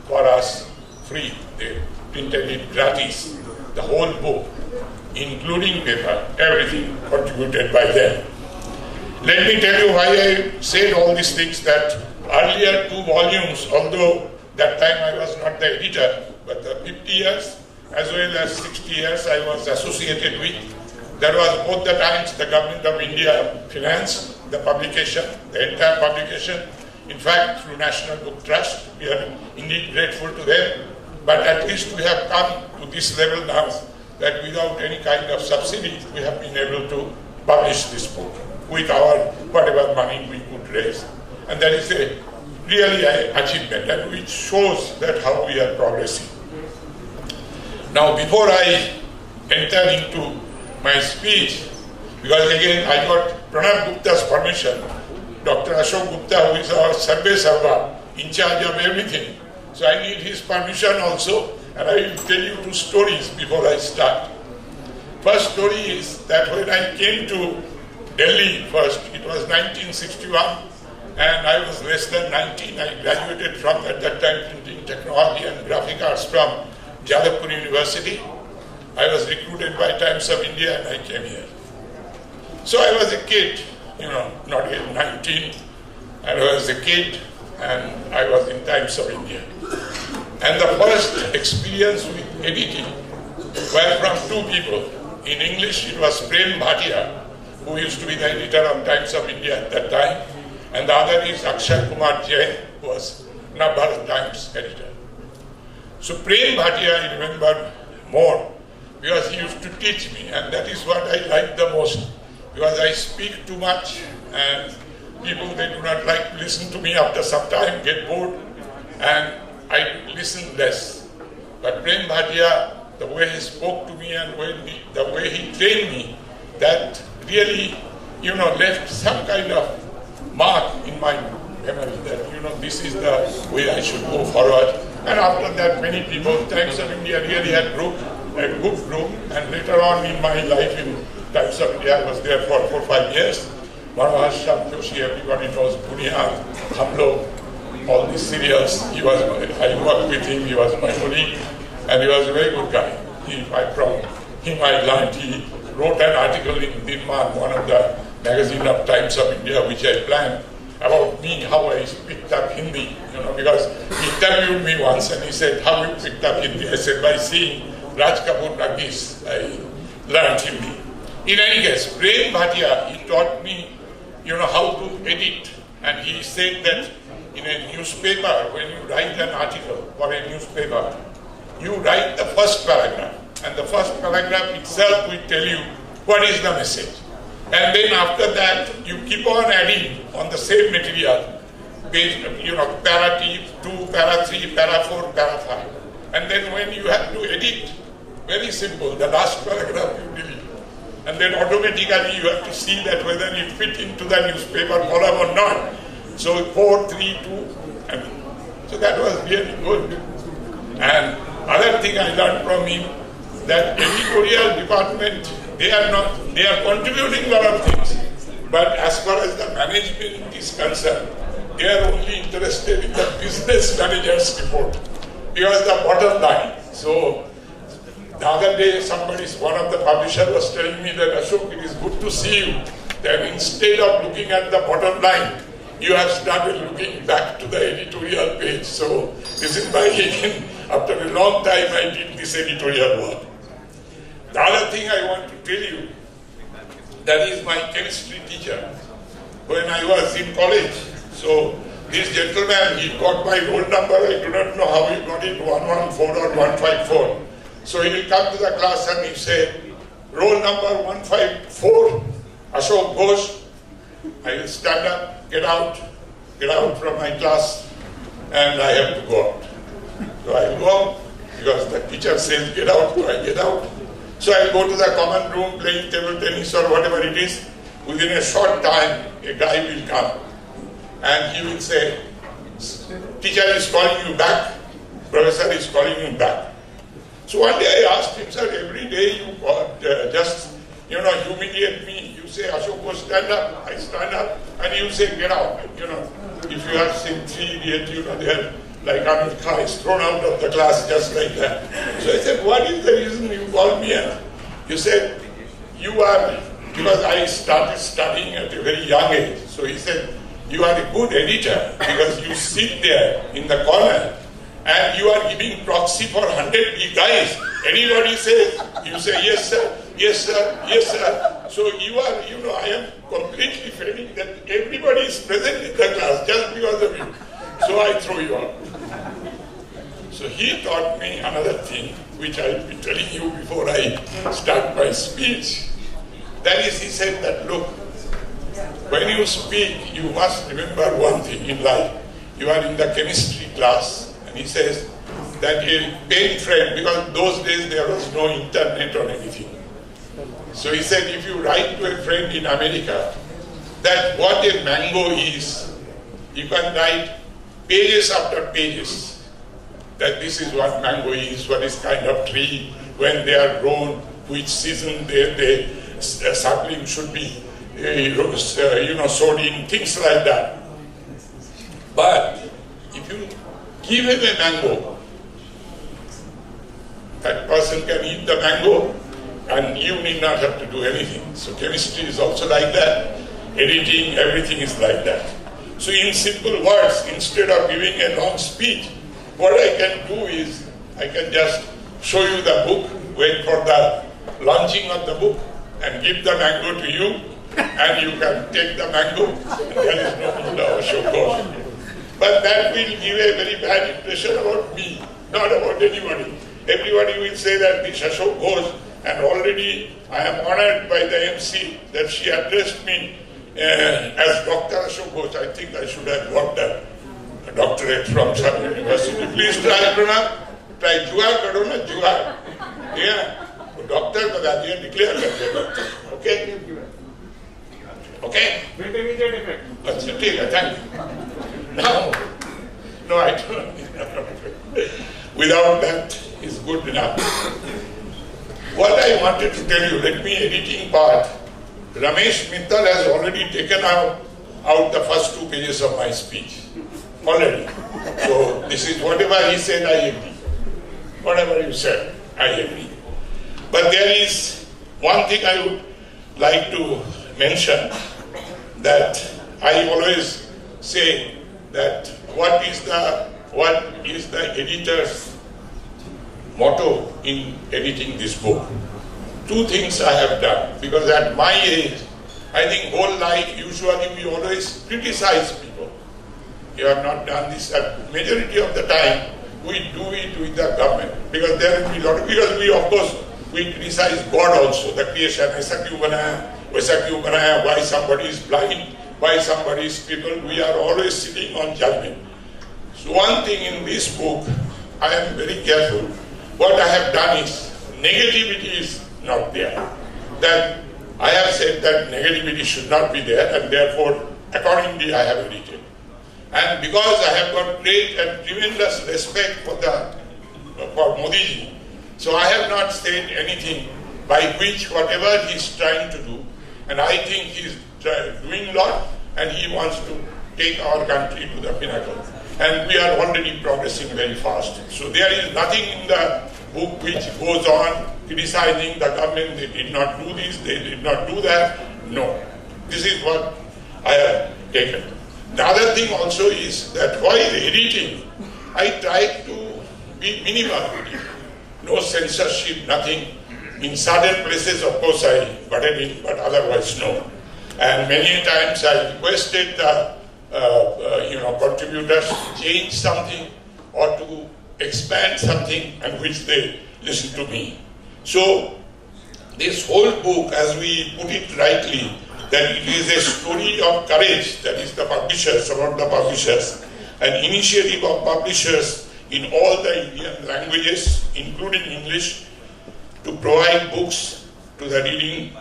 for us free. They printed it gratis. The whole book, including paper, everything contributed by them. Let me tell you why I said all these things, that earlier 2 volumes, although that time I was not the editor, but the 50 years as well as 60 years I was associated with. There was both the times the Government of India financed the publication, the entire publication. In fact, through National Book Trust, we are indeed grateful to them. But at least we have come to this level now that without any kind of subsidy, we have been able to publish this book with our whatever money we could raise. And that is a really an achievement, and which shows that how we are progressing. Now, before I enter into my speech, because again I got Pranab Gupta's permission, Dr. Ashok Gupta, who is our Sarve Sarva, in charge of everything. So I need his permission also, and I will tell you 2 stories before I start. First story is that when I came to Delhi first, it was 1961, and I was less than 19. I graduated from, at that time, printing technology and graphic arts from Jadavpur University. I was recruited by Times of India, and I came here. So I was a kid, not yet 19, I was a kid, and I was in Times of India. And the first experience with editing were from 2 people. In English, it was Prem Bhatia, who used to be the editor of Times of India at that time, and the other is Akshay Kumar Jain, who was Navbharat Times editor. So Prem Bhatia I remember more, because he used to teach me, and that is what I like the most, because I speak too much, and people, they do not like to listen to me after some time, get bored, and I listen less. But Prem Bhatia, the way he spoke to me and the way he trained me, that really, left some kind of mark in my memory that, this is the way I should go forward. And after that, many people, Times of India really had a good group, and later on in my life in Times of India, I was there for 4 or 5 years. Manohar Shyam Joshi, everybody knows, Bunyad, Hamlo, all these serials. I worked with him, he was my colleague, and he was a very good guy. From him I learned, he wrote an article in Dinman, one of the magazine of Times of India, which I planned, about me, how I picked up Hindi, because he interviewed me once and he said, how you picked up Hindi? I said, by seeing Raj Kapoor Nagis, I learned Hindi. In any case, Prem Bhatia, he taught me, how to edit, and he said that in a newspaper, when you write an article for a newspaper, you write the first paragraph, and the first paragraph itself will tell you what is the message. And then after that, you keep on adding on the same material, para 2, para 3, para 4, para 5. And then when you have to edit, very simple, the last paragraph you delete. and then automatically you have to see that whether it fit into the newspaper column or not. So 4, 3, 2, and so that was really good. And other thing I learned from him, that editorial department, they are contributing a lot of things, but as far as the management is concerned, they are only interested in the business manager's report, because the bottom line. So the other day, one of the publishers was telling me that, Ashok, it is good to see you, that instead of looking at the bottom line, you have started looking back to the editorial page. So this is why again, after a long time, I did this editorial work. The other thing I want to tell you, that is my chemistry teacher. When I was in college, so this gentleman, he got my roll number. I do not know how he got it, 114 or 154. So he will come to the class and he say, roll number 154, Ashok Ghosh. I will stand up, get out from my class, and I have to go out. So I go out, because the teacher says get out, so I get out. So I go to the common room playing table tennis or whatever it is. Within a short time, a guy will come and he will say, teacher is calling you back, professor is calling you back. So one day I asked him, sir, every day you just humiliate me. You say, Ashok, go stand up. I stand up, and you say, get out. If you have seen 3 Idiots, they are like Amir Khan is thrown out of the class just like that. So I said, what is the reason you called me? And you said, you are, because I started studying at a very young age. So he said, you are a good editor because you sit there in the corner and you are giving proxy for 100 guys. Anybody says, you say, yes sir, yes sir, yes sir. So you are, I am completely feeling that everybody is present in the class just because of you. So I throw you out. So he taught me another thing, which I will be telling you before I start my speech. That is, he said that, look, when you speak, you must remember one thing in life. You are in the chemistry class, and he says that a pen friend, because those days there was no internet or anything. So he said, if you write to a friend in America that what a mango is, you can write pages after pages. That this is what mango is, what is kind of tree, when they are grown, which season the sapling should be sowed in, things like that. But if you give him a mango, that person can eat the mango and you need not have to do anything. So chemistry is also like that. Editing, everything is like that. So in simple words, instead of giving a long speech, what I can do is, I can just show you the book, wait for the launching of the book, and give the mango to you, and you can take the mango, and there is no need of Ashok Ghosh. But that will give a very bad impression about me, not about anybody. Everybody will say that this Ashok Ghosh, and already I am honored by the MC that she addressed me as Dr. Ashok Ghosh. I think I should have got a doctorate from some university. Please try, Pranam. Try Jugaad karo na, Jugaad. Yeah. Doctor bata diya, declare kar doctor. Okay? Okay? With immediate effect. Achha, theek hai, thank you. Now, no, I don't. Without that is good enough. What I wanted to tell you, let me editing part. Ramesh Mittal has already taken out the first 2 pages of my speech. Already. So this is whatever he said, I agree. Whatever you said, I agree. But there is one thing I would like to mention, that I always say that what is the editor's motto in editing this book? 2 things I have done, because at my age, I think whole life usually we always criticize people. You have not done this. Majority of the time we do it with the government, because there will be a lot of, because we of course we criticize God also, the creation, aisa kyun banaya, waisa kyun banaya, why somebody is blind, why somebody is crippled. We are always sitting on judgment. So one thing in this book, I am very careful. What I have done is, negativity is not there. That I have said that negativity should not be there, and therefore, accordingly, I have edited. And because I have got great and tremendous respect for Modi ji, so I have not said anything by which whatever he is trying to do, and I think he is doing a lot, and he wants to take our country to the pinnacle. And we are already progressing very fast. So there is nothing in the book which goes on criticizing the government, they did not do this, they did not do that. No. This is what I have taken. The other thing also is that while editing, I tried to be minimal. No censorship, nothing. In certain places, of course, I butted in, but otherwise, no. And many times I requested the contributors to change something or to expand something, and which they listened to me. So this whole book, as we put it rightly, that it is a story of courage, that is the publishers, about the publishers, an initiative of publishers in all the Indian languages, including English, to provide books to the reading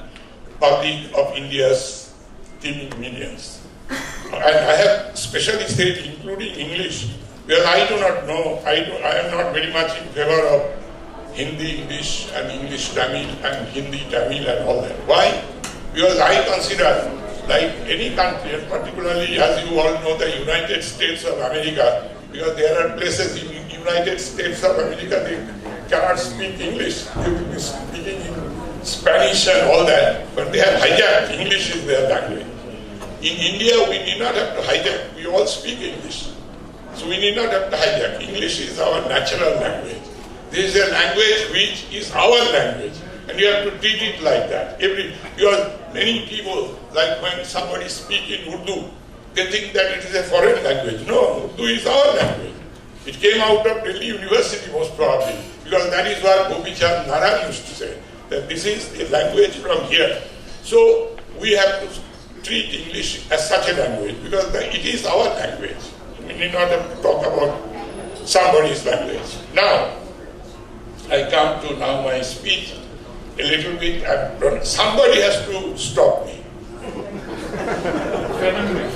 public of India's teeming millions. And I have specially said including English, because I do not know, I am not very much in favor of Hindi English and English Tamil and Hindi Tamil and all that. Why? Because I consider, like any country, and particularly as you all know, the United States of America, because there are places in the United States of America they cannot speak English, they will be speaking in Spanish and all that, but they have hijacked, English is their language. In India, we need not have to hijack, we all speak English. So we need not have to hijack. English is our natural language. This is a language which is our language, and you have to treat it like that. Because many people, like when somebody speaks in Urdu, they think that it is a foreign language. No, Urdu is our language. It came out of Delhi University most probably, because that is what Gopi Chand Naran used to say, that this is a language from here. So we have to treat English as such a language, because it is our language. We need not have to talk about somebody's language. Now, I come to now my speech a little bit, and somebody has to stop me. 7 minutes.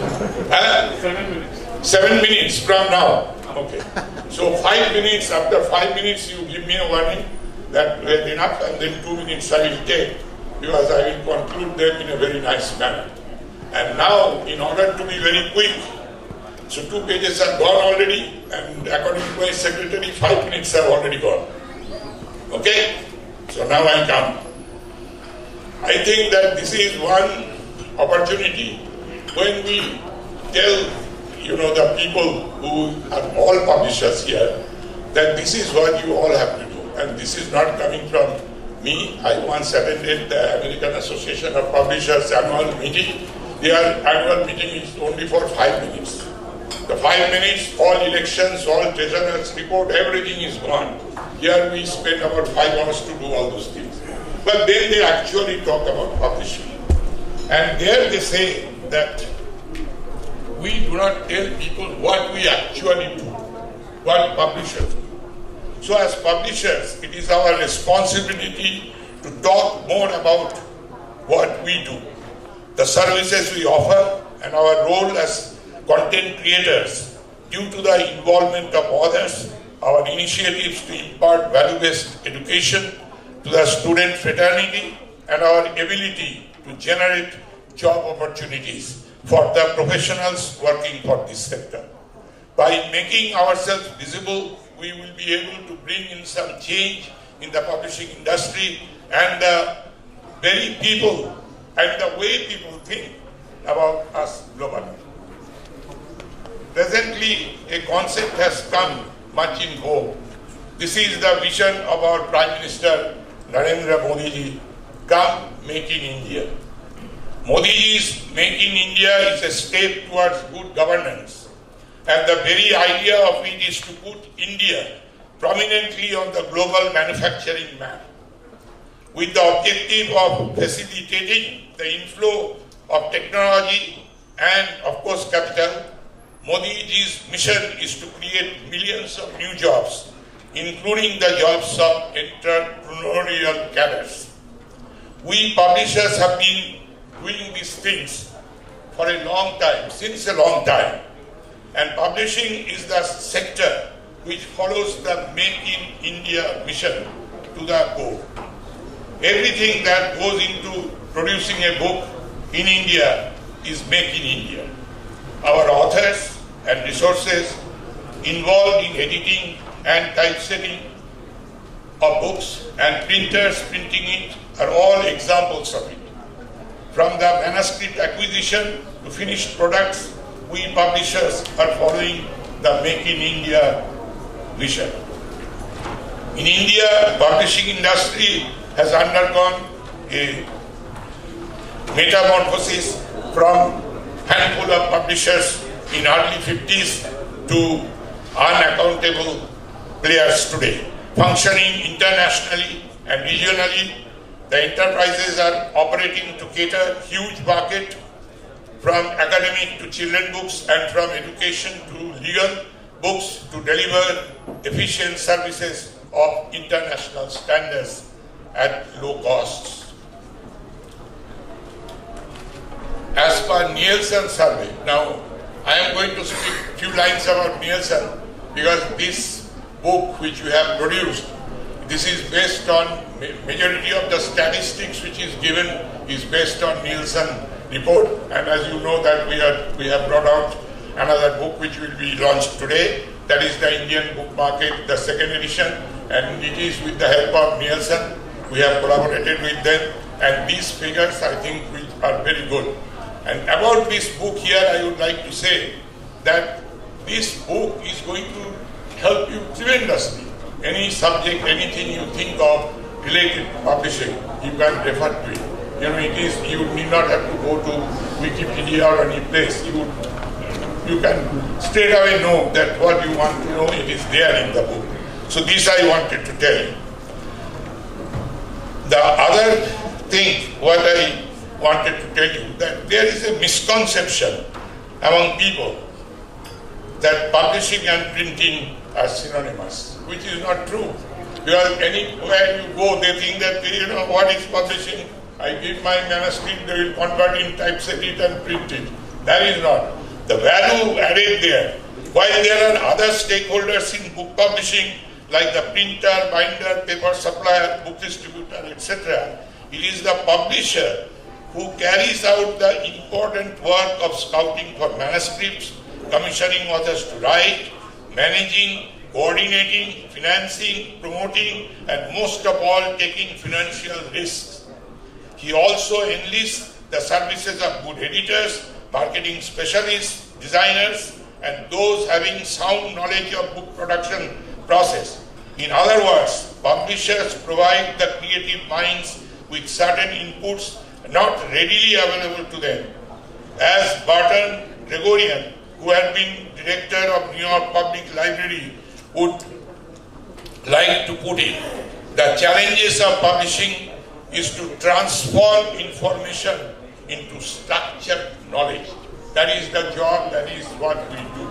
7 minutes. 7 minutes from now. Okay. So 5 minutes, after 5 minutes you give me a warning that we have enough, and then 2 minutes I will take, because I will conclude them in a very nice manner. And now, in order to be very quick, so 2 pages are gone already, and according to my secretary, 5 minutes have already gone. Okay? So now I come. I think that this is one opportunity when we tell, the people who are all publishers here, that this is what you all have to do. And this is not coming from me. I once attended the American Association of Publishers annual meeting. Their annual meeting is only for 5 minutes. The 5 minutes, all elections, all treasurer's report, everything is gone. Here we spend about 5 hours to do all those things. But then they actually talk about publishing. And there they say that we do not tell people what we actually do, what publishers do. So as publishers, it is our responsibility to talk more about what we do, the services we offer, and our role as content creators due to the involvement of others, our initiatives to impart value-based education to the student fraternity, and our ability to generate job opportunities for the professionals working for this sector. By making ourselves visible, we will be able to bring in some change in the publishing industry and the very people and the way people think about us globally. Presently, a concept has come much in vogue. This is the vision of our Prime Minister Narendra Modi ji, come Make in India. Modi ji's Make in India is a step towards good governance, and the very idea of it is to put India prominently on the global manufacturing map, with the objective of facilitating the inflow of technology and, of course, capital. Modi ji's mission is to create millions of new jobs, including the jobs of entrepreneurial cadres. We publishers have been doing these things for a long time, since a long time. And publishing is the sector which follows the Make in India mission to the core. Everything that goes into producing a book in India is Make in India. Our authors and resources involved in editing and typesetting of books and printers printing it are all examples of it. From the manuscript acquisition to finished products, we publishers are following the Make in India vision. In India, publishing industry has undergone a metamorphosis from handful of publishers in early 50s to unaccountable players today. Functioning internationally and regionally, the enterprises are operating to cater huge market from academic to children books and from education to legal books to deliver efficient services of international standards at low costs. As per Nielsen survey, now I am going to speak a few lines about Nielsen because this book which you have produced, this is based on majority of the statistics which is given is based on Nielsen report, and as you know that we have brought out another book which will be launched today, that is the Indian book market, the second edition, and it is with the help of Nielsen. We have collaborated with them, and these figures I think are very good. And about this book here, I would like to say that this book is going to help you tremendously. Any subject, anything you think of related to publishing, you can refer to it. You know, it is, you need not have to go to Wikipedia or any place. You can straight away know that what you want to know, it is there in the book. So this I wanted to tell you. The other thing what I wanted to tell you, that there is a misconception among people that publishing and printing are synonymous, which is not true. Because anywhere you go, they think that, you know, what is publishing? I give my manuscript, they will convert in, typeset it and print it. That is not. The value added there. While there are other stakeholders in book publishing, like the printer, binder, paper supplier, book distributor, etc., it is the publisher who carries out the important work of scouting for manuscripts, commissioning authors to write, managing, coordinating, financing, promoting, and most of all, taking financial risks. He also enlists the services of good editors, marketing specialists, designers, and those having sound knowledge of book production process. In other words, publishers provide the creative minds with certain inputs not readily available to them. As Barton Gregorian, who had been director of New York Public Library, would like to put it, the challenges of publishing is to transform information into structured knowledge. That is the job, that is what we do.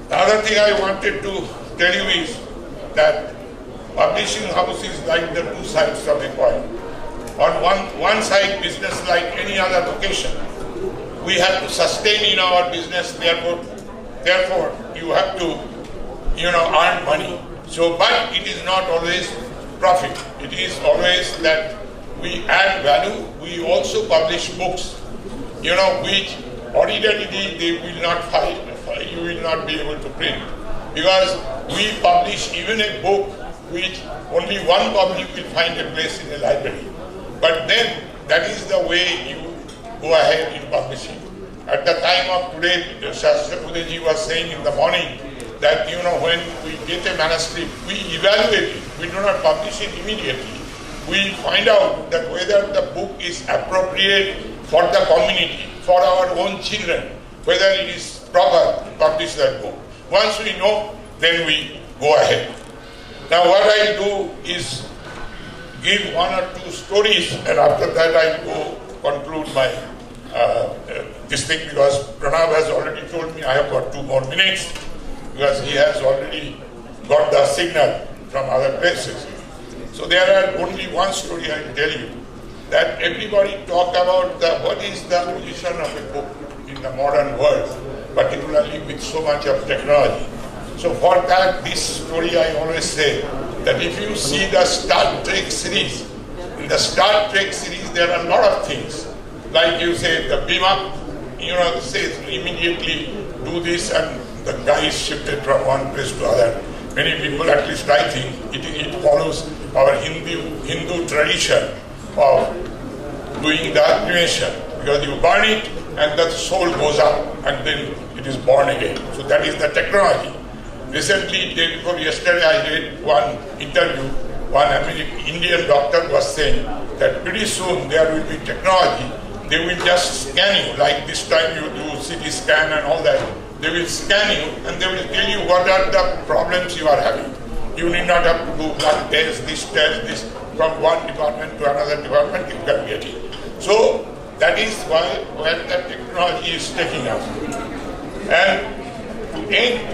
The other thing I wanted to tell you is that publishing house is like the two sides of a coin. On one side, business like any other vocation. We have to sustain in our business, therefore you have to, earn money. So, but it is not always profit. It is always that we add value. We also publish books, which ordinarily they will not find, you will not be able to print. Because we publish even a book which only one public will find a place in a library. But then, that is the way you go ahead in publishing. At the time of today, Shastra Pudeji was saying in the morning that, when we get a manuscript, we evaluate it. We do not publish it immediately. We find out that whether the book is appropriate for the community, for our own children, whether it is proper to publish that book. Once we know, then we go ahead. Now what I do is give one or two stories, and after that I go conclude my this thing, because Pranav has already told me I have got 2 more minutes, because he has already got the signal from other places. So there are only one story I will tell you, that everybody talk about what is the position of a book in the modern world, particularly with so much of technology. So for that, this story I always say, that if you see the Star Trek series, in the Star Trek series there are a lot of things. Like you say, the beam up, says immediately do this, and the guy is shifted from one place to other. Many people, at least I think, it follows our Hindu tradition of doing the cremation, because you burn it and the soul goes up and then it is born again. So that is the technology. Recently, day before yesterday, I read one interview. One Indian doctor was saying that pretty soon there will be technology. They will just scan you, like this time you do CT scan and all that. They will scan you and they will tell you what are the problems you are having. You need not have to do one test, this, from one department to another department, you can get it. So that is where the technology is taking us. And to end,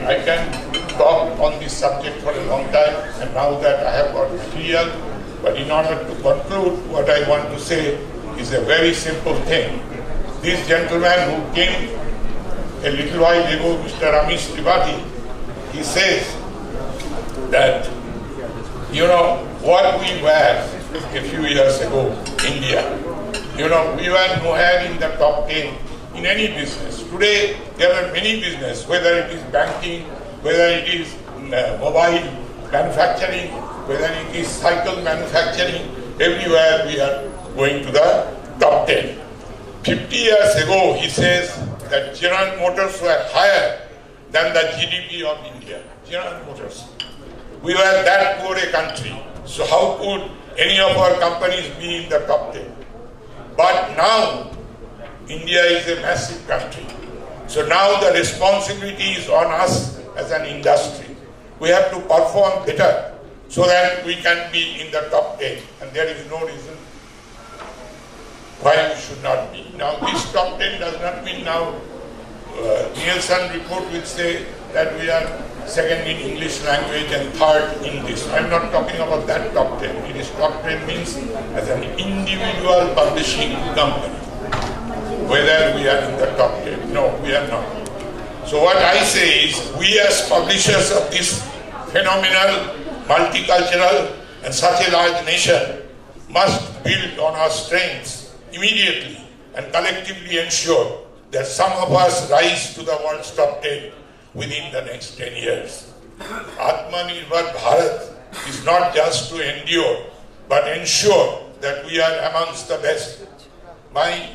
I can talk on this subject for a long time, and now that I have got material, but in order to conclude, what I want to say is a very simple thing. This gentleman who came a little while ago, Mr. Ramesh Tripathi, he says that, what we were a few years ago, India, we were nowhere in the top 10 in any business. Today, there are many businesses, whether it is banking, whether it is mobile manufacturing, whether it is cycle manufacturing, everywhere we are going to the top 10. 50 years ago, he says that General Motors were higher than the GDP of India. General Motors. We were that poor a country. So how could any of our companies be in the top 10? But now, India is a massive country. So now the responsibility is on us as an industry. We have to perform better so that we can be in the top 10. And there is no reason why we should not be. Now this top 10 does not mean now Nielsen report will say that we are second in English language and third in this. I am not talking about that top 10. It is top 10 means as an individual publishing company. Whether we are in the top 10. No, we are not. So what I say is, we as publishers of this phenomenal, multicultural and such a large nation must build on our strengths immediately and collectively ensure that some of us rise to the world's top 10 within the next 10 years. Atmanirbhar Bharat is not just to endure, but ensure that we are amongst the best. My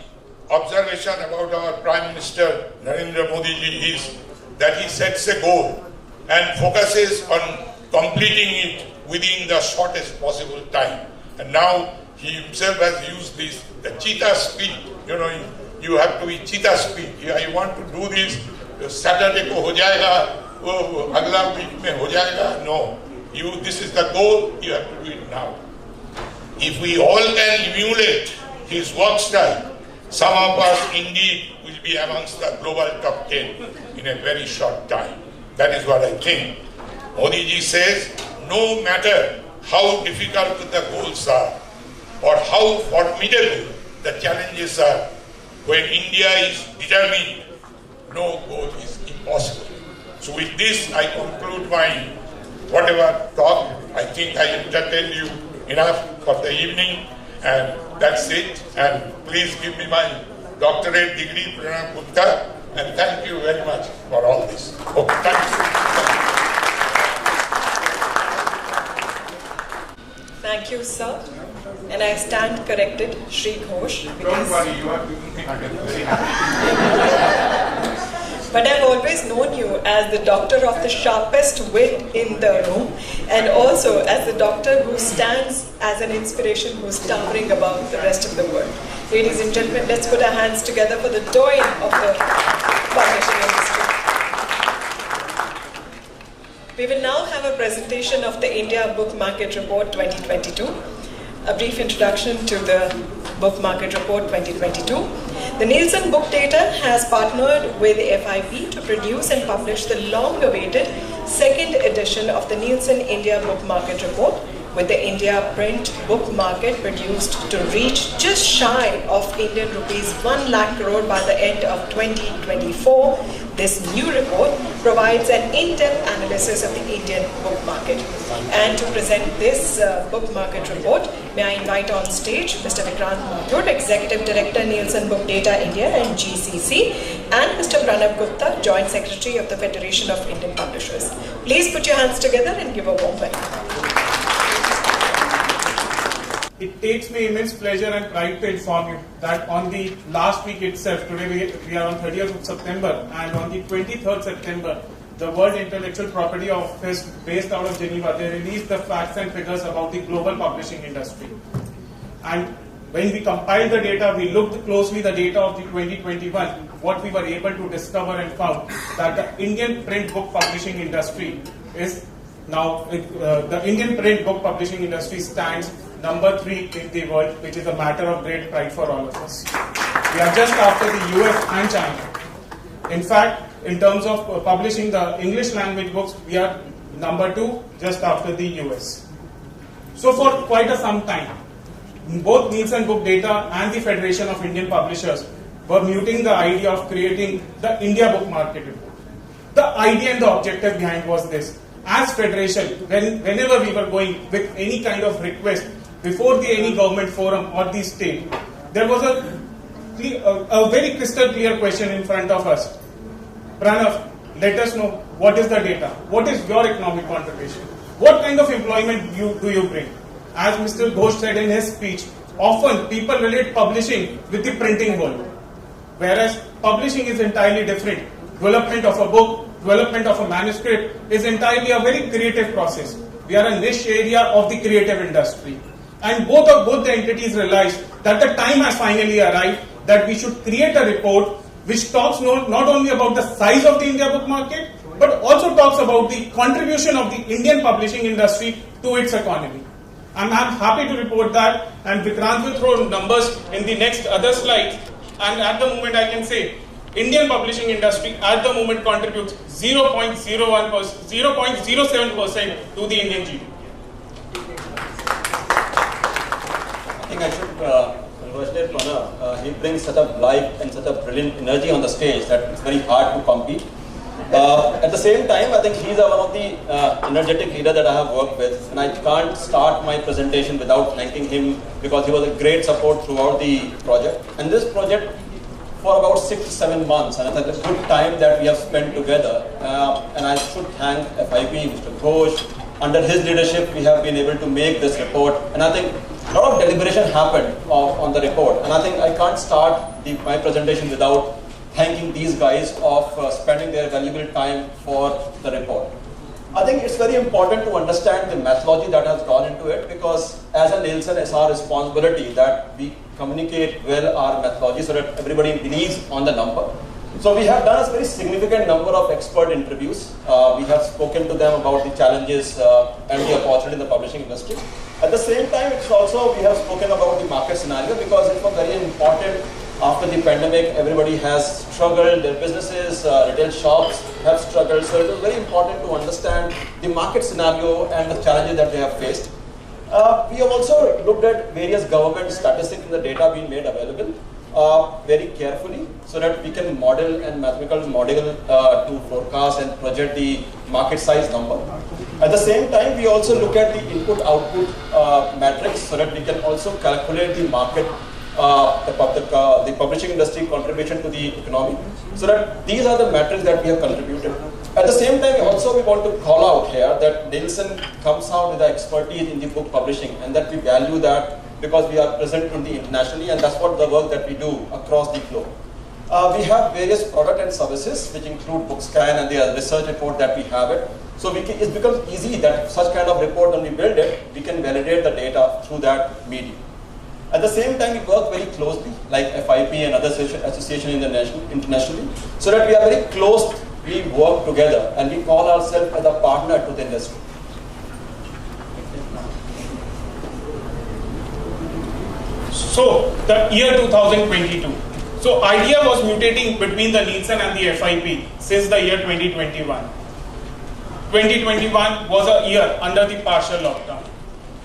observation about our Prime Minister Narendra Modi ji is that he sets a goal and focuses on completing it within the shortest possible time. And now he himself has used this, the cheetah speed. You have to be cheetah speed. I want to do this, Saturday ko ho jayega, agla week mein ho jayega. No. This is the goal, you have to do it now. If we all can emulate his work style, some of us indeed will be amongst the global top 10 in a very short time. That is what I think. Modi ji says, no matter how difficult the goals are or how formidable the challenges are, when India is determined, no goal is impossible. So with this, I conclude my whatever talk. I think I entertained you enough for the evening, and that's it. And please give me my doctorate degree, Pranam Gupta, and thank you very much for all this. Okay, Thank you, sir. And I stand corrected, Shri Ghosh. Don't worry, you are giving me very happy. But I've always known you as the doctor of the sharpest wit in the room, and also as the doctor who stands as an inspiration, who's towering above the rest of the world. Ladies and gentlemen, let's put our hands together for the doyen of the publishing industry. We will now have a presentation of the India Book Market Report 2022. A brief introduction to the Book Market Report 2022. The Nielsen Book Data has partnered with FIP to produce and publish the long-awaited second edition of the Nielsen India Book Market Report, with the India print book market produced to reach just shy of Indian rupees 1 lakh crore by the end of 2024. This new report provides an in-depth analysis of the Indian book market. And to present this book market report, may I invite on stage Mr. Vikrant Mathur, Executive Director, Nielsen Book Data India and GCC, and Mr. Pranab Gupta, Joint Secretary of the Federation of Indian Publishers. Please put your hands together and give a warm welcome. It takes me immense pleasure and pride to inform you that on the last week itself, today we are on 30th of September, and on the 23rd September, the World Intellectual Property Office based out of Geneva, they released the facts and figures about the global publishing industry. And when we compiled the data, we looked closely the data of the 2021, what we were able to discover and found that the Indian print book publishing industry is now, the Indian print book publishing industry stands number 3 in the world, which is a matter of great pride for all of us. We are just after the US and China. In fact, in terms of publishing the English language books, we are number 2 just after the US. So for quite some time, both Nielsen Book Data and the Federation of Indian Publishers were mooting the idea of creating the India Book Market Report. The idea and the objective behind was this. As Federation, whenever we were going with any kind of request before any government forum or the state, there was a very crystal clear question in front of us. Pranav, let us know what is the data, what is your economic contribution, what kind of employment do you bring. As Mr. Ghosh said in his speech, often people relate publishing with the printing world, whereas publishing is entirely different. Development of a book, development of a manuscript is entirely a very creative process. We are a niche area of the creative industry. And both the entities realized that the time has finally arrived that we should create a report which talks not only about the size of the India book market, but also talks about the contribution of the Indian publishing industry to its economy. I'm happy to report that, and Vikrant will throw numbers in the next other slides. And at the moment I can say, Indian publishing industry at the moment contributes 0.07% to the Indian GDP. I think I should congratulate Pranav. He brings such a life and such a brilliant energy on the stage that it's very hard to compete. At the same time, I think he's one of the energetic leaders that I have worked with, and I can't start my presentation without thanking him because he was a great support throughout the project. And this project for about 6 to 7 months, and I think it's a good time that we have spent together. And I should thank FIP, Mr. Ghosh. Under his leadership, we have been able to make this report, and I think a lot of deliberation happened on the report. And I think I can't start my presentation without thanking these guys of spending their valuable time for the report. I think it's very important to understand the methodology that has gone into it, because as a Nielsen, it's our responsibility that we communicate well our methodology so that everybody believes on the number. So we have done a very significant number of expert interviews. We have spoken to them about the challenges and the opportunity in the publishing industry. At the same time, it's also we have spoken about the market scenario, because it was very important. After the pandemic, everybody has struggled, their businesses, retail shops have struggled. So it is very important to understand the market scenario and the challenges that they have faced. We have also looked at various government statistics and the data being made available very carefully, so that we can model and mathematical model to forecast and project the market size number. At the same time, we also look at the input-output matrix, so that we can also calculate the market the publishing industry contribution to the economy. So that these are the metrics that we have contributed. At the same time, also we want to call out here that Nielsen comes out with the expertise in the book publishing, and that we value that because we are present in the internationally, and that's what the work that we do across the globe. We have various product and services which include BookScan and the research report that we have it. So it becomes easy that such kind of report, when we build it, we can validate the data through that medium. At the same time, we work very closely, like FIP and other associations internationally, so that we are very close, we work together, and we call ourselves as a partner to the industry. So, the year 2022. So, idea was mutating between the Nielsen and the FIP since the year 2021. 2021 was a year under the partial lockdown.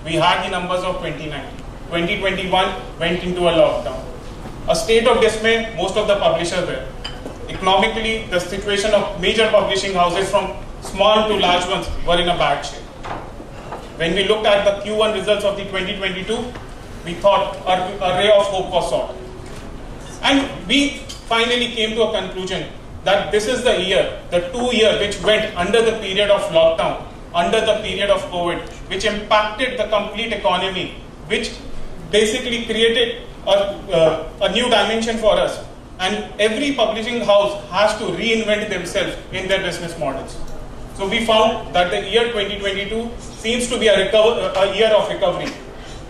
We had the numbers of 2019. 2021 went into a lockdown. A state of dismay, most of the publishers were. Economically, the situation of major publishing houses from small to large ones were in a bad shape. When we looked at the Q1 results of the 2022, we thought a ray of hope was sought. And we finally came to a conclusion that this is the year, the 2 year which went under the period of lockdown, under the period of COVID, which impacted the complete economy, which basically created a new dimension for us. And every publishing house has to reinvent themselves in their business models. So we found that the year 2022 seems to be a year of recovery.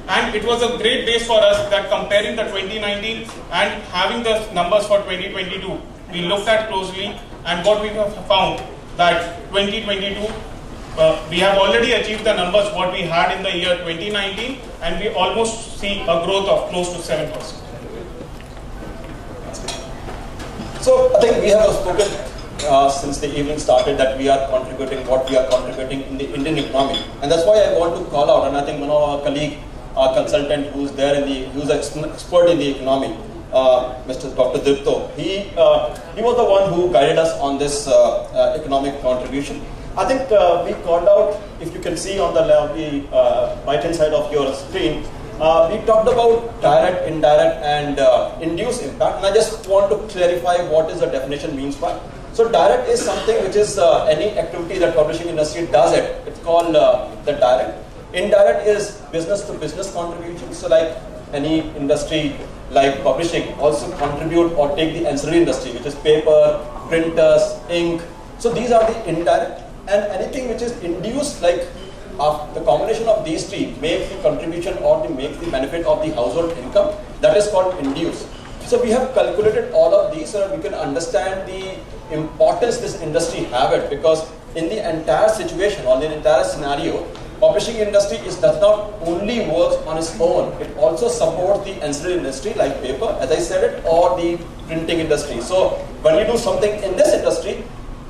And it was a great base for us that comparing the 2019 and having the numbers for 2022, we looked at closely, and what we have found that 2022, we have already achieved the numbers what we had in the year 2019, and we almost see a growth of close to 7%. So I think we have spoken since the evening started that we are contributing what we are contributing in the Indian economy, and that's why I want to call out. And I think one of our colleague, our consultant, who's there who's an expert in the economy, Mr. Dr. Dipto, he was the one who guided us on this economic contribution. I think we called out, if you can see on the right-hand side of your screen, we talked about direct, indirect, and induced impact. And I just want to clarify what is the definition means by. So direct is something which is any activity that publishing industry does it. It's called the direct. Indirect is business-to-business contribution. So like any industry like publishing also contribute or take the ancillary industry, which is paper, printers, ink. So these are the indirect. And anything which is induced, like the combination of these three makes the contribution or makes the benefit of the household income, that is called induced. So we have calculated all of these so that we can understand the importance this industry have it, because in the entire situation or the entire scenario, publishing industry does not only work on its own, it also supports the ancillary industry like paper, as I said it, or the printing industry. So when you do something in this industry,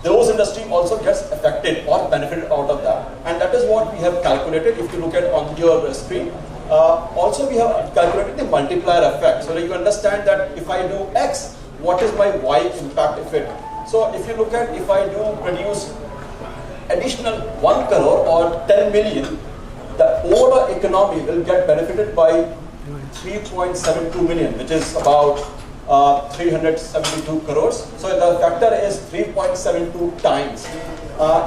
those industry also gets affected or benefited out of that. And that is what we have calculated. If you look at on your screen, also we have calculated the multiplier effect, so that you understand that if I do X, what is my Y impact effect. So if you look at, if I do produce additional 1 crore or 10 million, the overall economy will get benefited by 3.72 million, which is about 372 crores. So the factor is 3.72 times.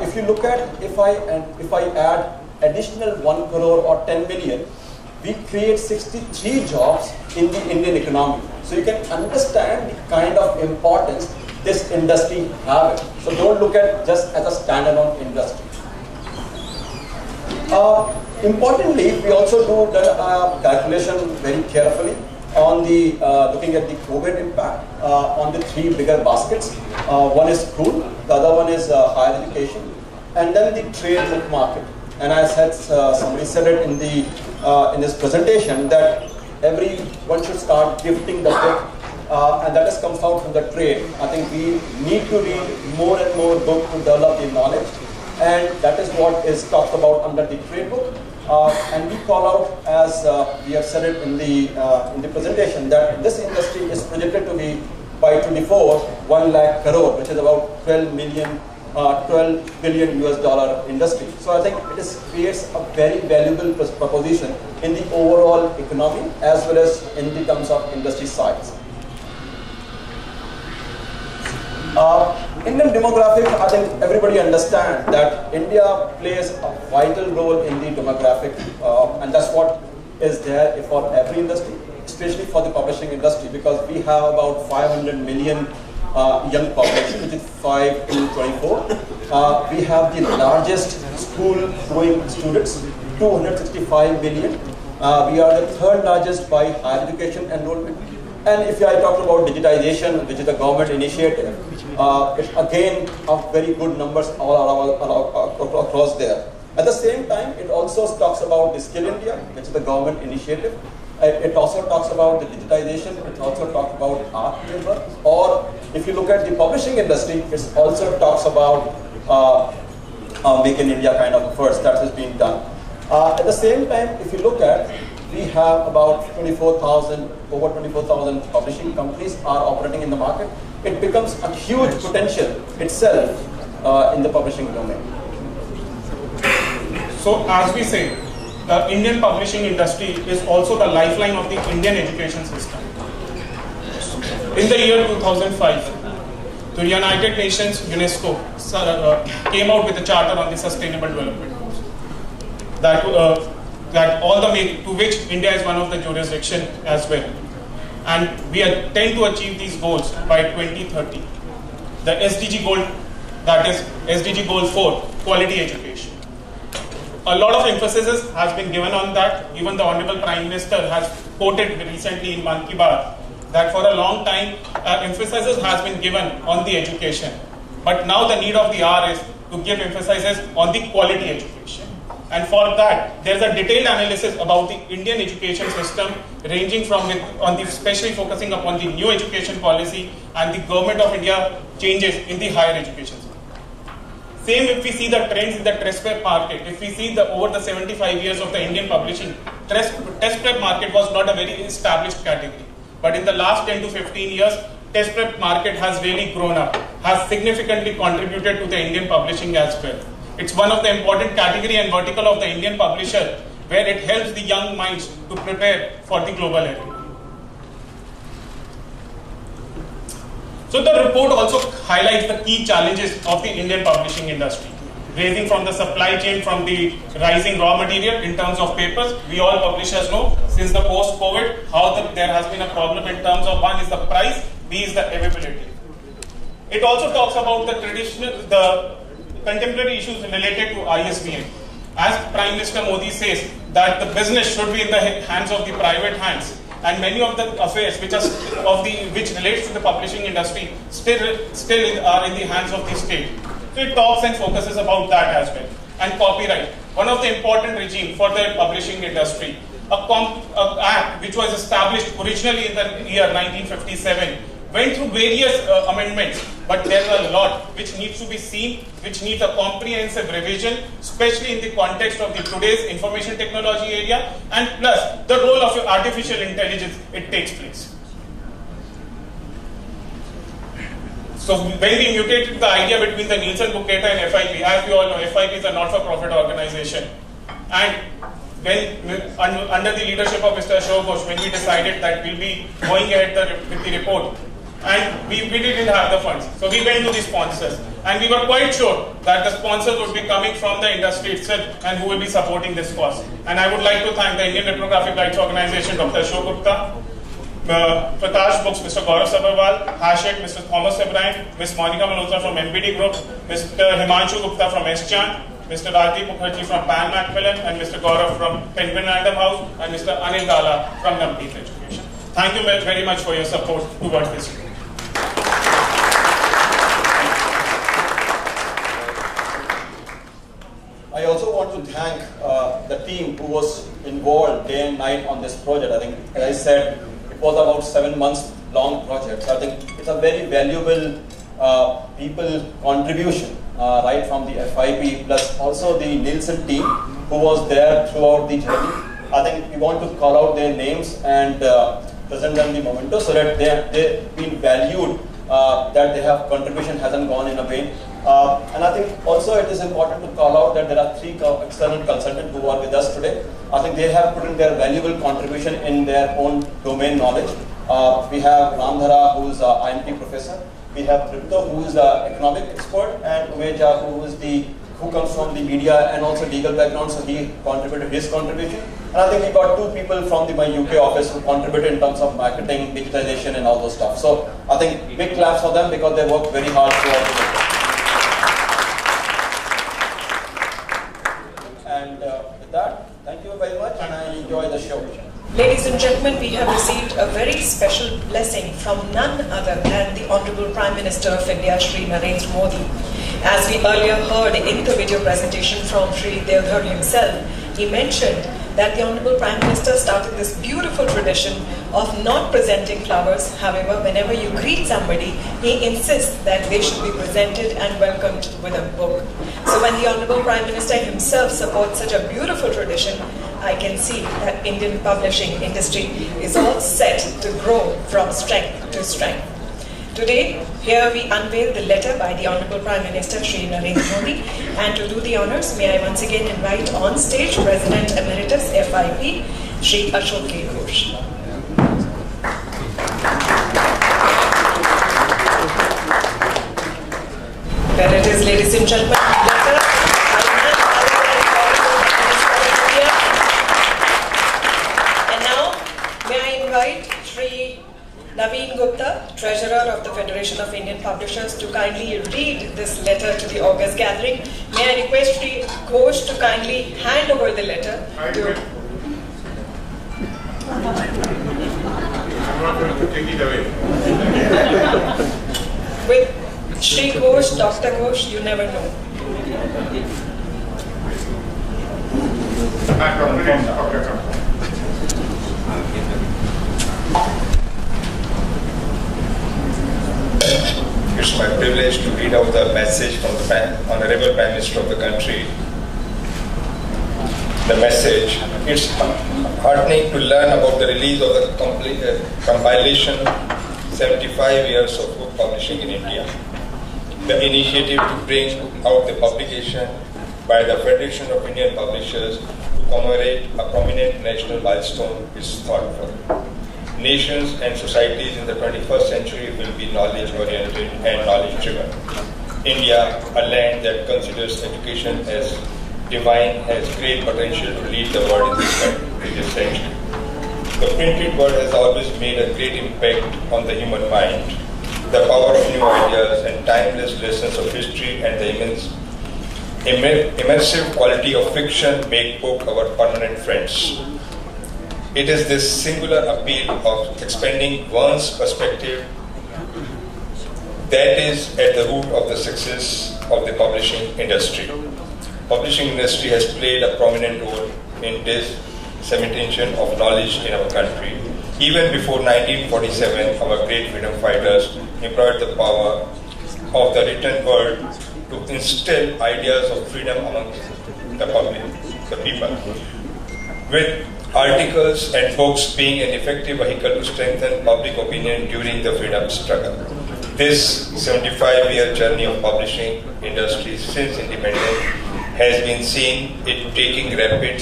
If you look at, if I add additional 1 crore or 10 million, we create 63 jobs in the Indian economy. So you can understand the kind of importance this industry have. So don't look at just as a standalone industry. Importantly, we also do the calculation very carefully on the looking at the COVID impact on the three bigger baskets. One is school, the other one is higher education, and then the trade book market. And I said, somebody said it in this presentation that everyone should start gifting the book, and that has comes out from the trade. I think we need to read more and more books to develop the knowledge, and that is what is talked about under the trade book. And we call out, as we have said it in the presentation, that this industry is projected to be by 24 1 lakh crore, which is about 12 billion US dollar industry. So I think it creates a very valuable proposition in the overall economy as well as in the terms of industry size. Indian demographic, I think everybody understands that India plays a vital role in the demographic, and that's what is there for every industry, especially for the publishing industry, because we have about 500 million young population, which is 5 to 24. We have the largest school-going students, 265 million. We are the third largest by higher education enrollment. And if I talk about digitization, which is a government initiative, it's again very good numbers all across there. At the same time, it also talks about the Skill India, which is the government initiative. It also talks about the digitization. It also talks about art labor. Or if you look at the publishing industry, it also talks about Make in India kind of efforts that has been done. At the same time, if you look at, we have about over 24,000 publishing companies are operating in the market. It becomes a huge potential itself in the publishing domain. So as we say, the Indian publishing industry is also the lifeline of the Indian education system. In the year 2005, the United Nations UNESCO came out with a charter on the sustainable development goals. To which India is one of the jurisdiction as well. And we tend to achieve these goals by 2030. The SDG goal, that is SDG goal 4, quality education. A lot of emphasis has been given on that. Even the Honorable Prime Minister has quoted recently in Man Ki Baat that for a long time emphasis has been given on the education. But now the need of the hour is to give emphasis on the quality education. And for that, there is a detailed analysis about the Indian education system, ranging from especially focusing upon the new education policy and the Government of India changes in the higher education system. Same if we see the trends in the test prep market. If we see over the 75 years of the Indian publishing, test prep market was not a very established category. But in the last 10 to 15 years, test prep market has really grown up, has significantly contributed to the Indian publishing as well. It's one of the important category and vertical of the Indian publisher, where it helps the young minds to prepare for the global era. So the report also highlights the key challenges of the Indian publishing industry, ranging from the supply chain, from the rising raw material in terms of papers. We all publishers know since the post-COVID how there has been a problem in terms of, one is the price, B is the availability. It also talks about the contemporary issues related to ISBN. As Prime Minister Modi says that the business should be in the hands of the private hands, and many of the affairs which relates to the publishing industry still are in the hands of the state. So it talks and focuses about that as well. And copyright, one of the important regime for the publishing industry. A act which was established originally in the year 1957 went through various amendments, but there are a lot which needs to be seen, which needs a comprehensive revision, especially in the context of the today's information technology area, and plus the role of artificial intelligence it takes place. So when we mutated the idea between the Nielsen book data and FIP, as we all know, FIP is a not-for-profit organization, and when under the leadership of Mr. Ashok Ghosh, when we decided that we'll be going ahead with the report, and we didn't have the funds, so we went to the sponsors, and we were quite sure that the sponsors would be coming from the industry itself and who will be supporting this cause. And I would like to thank the Indian Reprographic Rights Organization, Dr. Ashok Gupta, Pratash Books, Mr. Gaurav Sabharwal, Hachette, Mr. Thomas O'Brien, Ms. Monica Malhotra from MBD Group, Mr. Himanshu Gupta from S-Chan, Mr. Rajdeep Mukherjee from Pan Macmillan, and Mr. Gaurav from Penguin Random House, and Mr. Anil Dala from Navneet Education. Thank you very much for your support towards this. I also want to thank the team who was involved day and night on this project. I think, as I said, it was about 7 months long project. So I think it's a very valuable people contribution, right from the FIP plus also the Nielsen team who was there throughout the journey. I think we want to call out their names and present them the memento so that they've been valued, that their contribution hasn't gone in a vain. And I think also it is important to call out that there are 3 external consultants who are with us today. I think they have put in their valuable contribution in their own domain knowledge. We have Ramdhara, who is an IMT professor. We have Tripto, who is an economic expert, and Umeja, who comes from the media and also legal background, so he contributed his contribution. And I think we got 2 people from my UK office who contributed in terms of marketing, digitization, and all those stuff. So I think big claps for them because they worked very hard throughout the day. And with that, thank you very much, and I enjoy the show. Ladies and gentlemen, we have received a very special blessing from none other than the Honorable Prime Minister of India, Shri Narendra Modi. As we earlier heard in the video presentation from Shri Devdhar himself, he mentioned that the Honorable Prime Minister started this beautiful tradition of not presenting flowers. However, whenever you greet somebody, he insists that they should be presented and welcomed with a book. So when the Honorable Prime Minister himself supports such a beautiful tradition, I can see that Indian publishing industry is all set to grow from strength to strength. Today, here we unveil the letter by the Honorable Prime Minister Shri Narendra Modi, and to do the honours, may I once again invite on stage President Emeritus FIP Shri Ashok K. Ghosh. There it is, ladies and gentlemen. Letter. And now, may I invite Shri Naveen Gupta, Treasurer of the Federation of Indian Publishers, to kindly read this letter to the August gathering. May I request Shri Ghosh to kindly hand over the letter to... I'm not going to take it away. With Shri Ghosh, Dr. Ghosh, you never know. It's my privilege to read out the message from the Honorable Prime Minister of the country. The message: it's heartening to learn about the release of the compilation 75 years of book publishing in India. The initiative to bring out the publication by the Federation of Indian Publishers to commemorate a prominent national milestone is thoughtful. Nations and societies in the 21st century will be knowledge-oriented and knowledge-driven. India, a land that considers education as divine, has great potential to lead the world in this century. The printed word has always made a great impact on the human mind. The power of new ideas and timeless lessons of history and the immersive quality of fiction make book our permanent friends. It is this singular appeal of expanding one's perspective that is at the root of the success of the publishing industry. Publishing industry has played a prominent role in this dissemination of knowledge in our country. Even before 1947, our great freedom fighters employed the power of the written word to instill ideas of freedom among the public, the people. With articles and books being an effective vehicle to strengthen public opinion during the freedom struggle. This 75-year journey of publishing industry since independence has been seen it taking rapid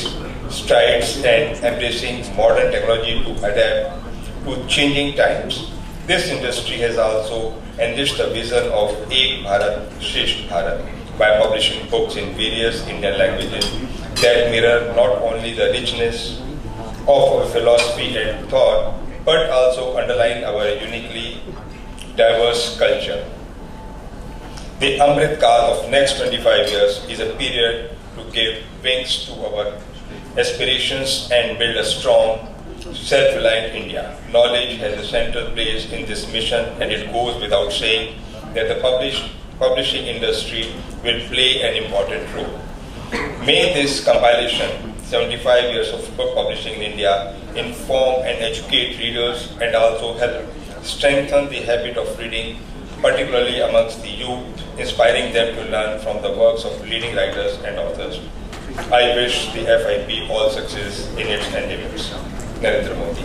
strides and embracing modern technology to adapt to changing times. This industry has also enriched the vision of Ek Bharat, Shresth Bharat by publishing books in various Indian languages that mirror not only the richness of our philosophy and thought, but also underline our uniquely diverse culture. The Amrit Kaal of next 25 years is a period to give wings to our aspirations and build a strong, self-reliant India. Knowledge has a central place in this mission, and it goes without saying that the publishing industry will play an important role. May this compilation, 75 years of book publishing in India, inform and educate readers and also help strengthen the habit of reading, particularly amongst the youth, inspiring them to learn from the works of leading writers and authors. I wish the FIP all success in its endeavors. Narendra Modi,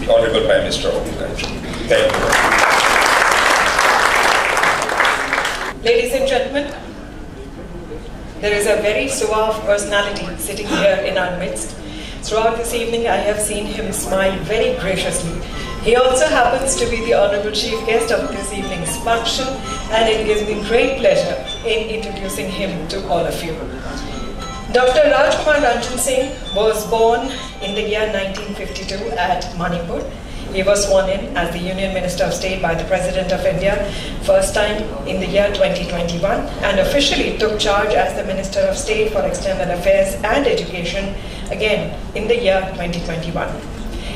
the Honorable Prime Minister of the country. Thank you. Ladies and gentlemen, there is a very suave personality sitting here in our midst. Throughout this evening, I have seen him smile very graciously. He also happens to be the Honorable Chief Guest of this evening's function, and it gives me great pleasure in introducing him to all of you. Dr. Rajkumar Ranjan Singh was born in the year 1952 at Manipur. He was sworn in as the Union Minister of State by the President of India, first time in the year 2021, and officially took charge as the Minister of State for External Affairs and Education, again in the year 2021.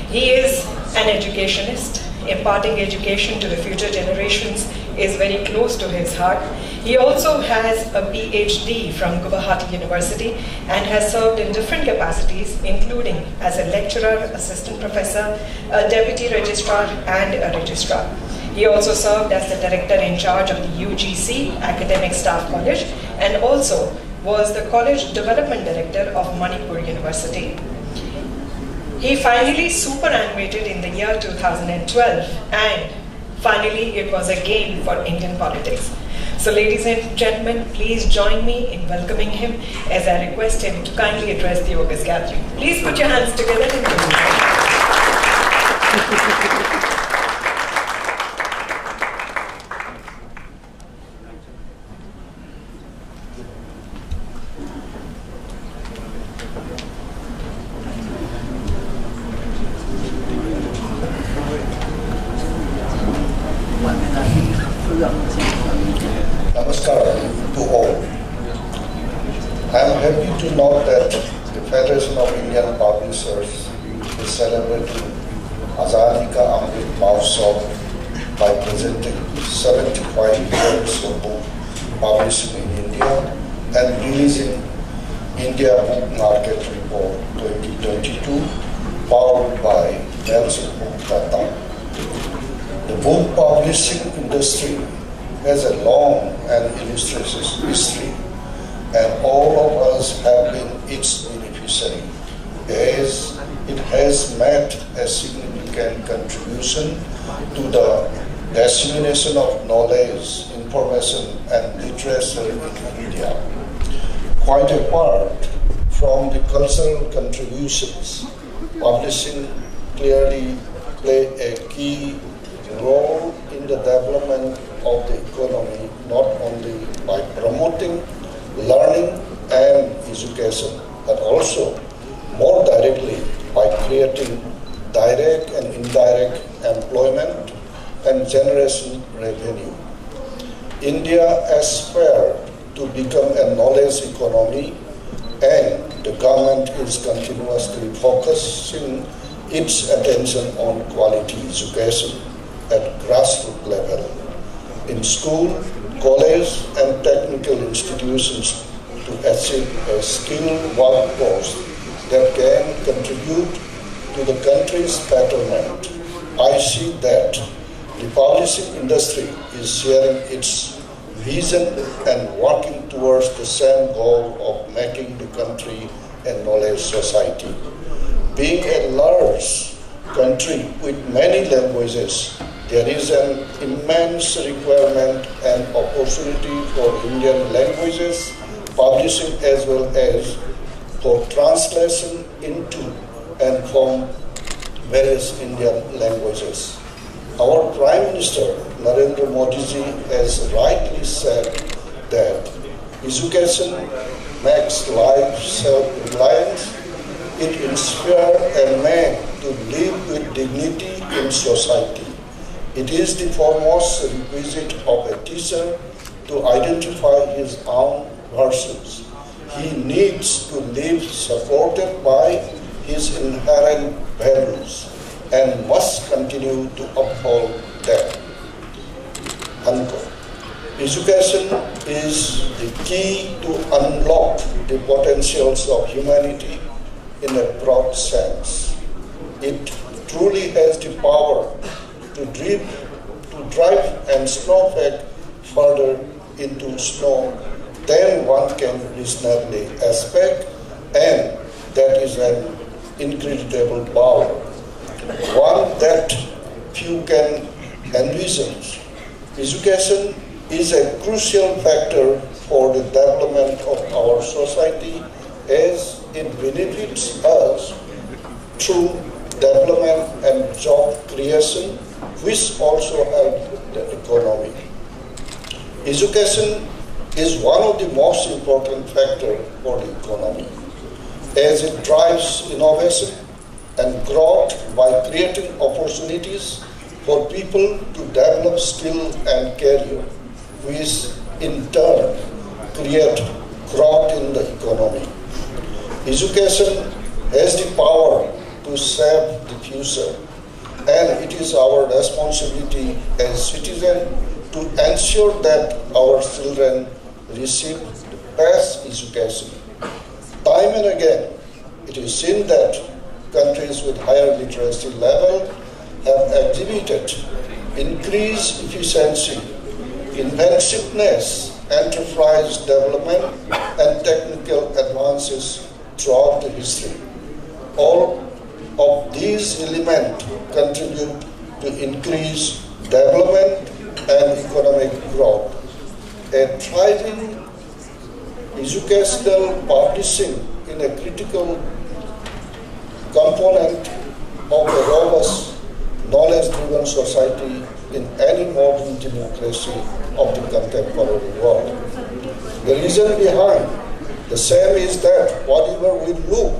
He is an educationist, imparting education to the future generations is very close to his heart. He also has a PhD from Guwahati University and has served in different capacities, including as a lecturer, assistant professor, a deputy registrar, and a registrar. He also served as the director in charge of the UGC, Academic Staff College, and also was the college development director of Manipur University. He finally superannuated in the year 2012, and finally it was a gain for Indian politics. So ladies and gentlemen, please join me in welcoming him as I request him to kindly address the August gathering. Please put your hands together and give him Namaskar to all. I am happy to note that the Federation of Indian Publishers is celebrating Azadi Ka Amrit Mahotsav by presenting 75 years of book publishing in India and releasing India Book Market Report 2022 powered by Nelson Book Data. The book publishing industry has a long and illustrious history, and all of us have been its beneficiary, as it has made a significant contribution to the dissemination of knowledge, information, and literature in India. Quite apart from the cultural contributions, publishing clearly play a key role in the development of the economy, not only by promoting learning and education, but also more directly by creating direct and indirect employment and generating revenue. India aspires to become a knowledge economy, and the government is continuously focusing its attention on quality education at grassroots level, in school, college, and technical institutions to achieve a skilled workforce that can contribute to the country's betterment. I see that the publishing industry is sharing its vision and working towards the same goal of making the country a knowledge society. Being a large country with many languages, there is an immense requirement and opportunity for Indian languages publishing as well as for translation into and from various Indian languages. Our Prime Minister Narendra Modi ji has rightly said that education makes life self-reliant. It inspires a man to live with dignity in society. It is the foremost requisite of a teacher to identify his own virtues. He needs to live supported by his inherent values and must continue to uphold them. Unquote. Education is the key to unlock the potentials of humanity in a broad sense. It truly has the power to drive and snowflake further into snow than one can reasonably expect, and that is an incredible power, one that few can envision. Education is a crucial factor for the development of our society, as it benefits us through development and job creation, which also help the economy. Education is one of the most important factors for the economy, as it drives innovation and growth by creating opportunities for people to develop skill and career, which in turn create growth in the economy. Education has the power to shape the future. and it is our responsibility as citizens to ensure that our children receive the best education. Time and again, it is seen that countries with higher literacy level have exhibited increased efficiency, inventiveness, enterprise development, and technical advances throughout the history. All of these elements contribute to increased development and economic growth. A thriving educational publishing is a critical component of a robust, knowledge-driven society in any modern democracy of the contemporary world. The reason behind the same is that whatever we look,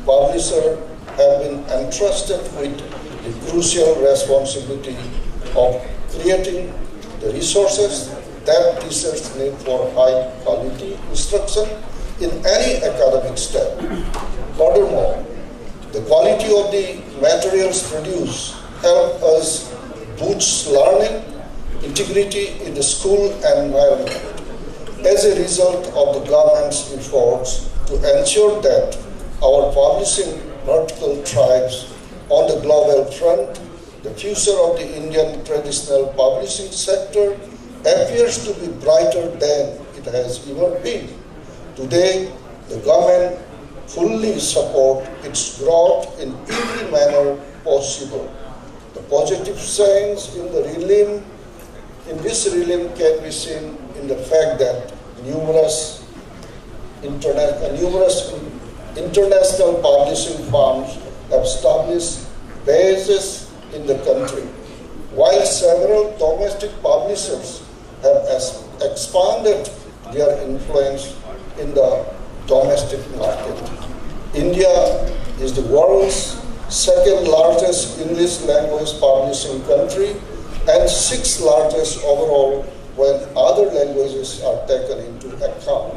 publishers have been entrusted with the crucial responsibility of creating the resources that teachers need for high-quality instruction in any academic step. Furthermore, the quality of the materials produced help us boost learning integrity in the school environment. As a result of the government's efforts to ensure that our publishing vertical thrives on the global front, the future of the Indian traditional publishing sector appears to be brighter than it has ever been. Today, the government fully supports its growth in every manner possible. The positive signs in this realm can be seen in the fact that numerous international publishing firms have established bases in the country, while several domestic publishers have expanded their influence in the domestic market. India is the world's second largest English language publishing country and sixth largest overall when other languages are taken into account.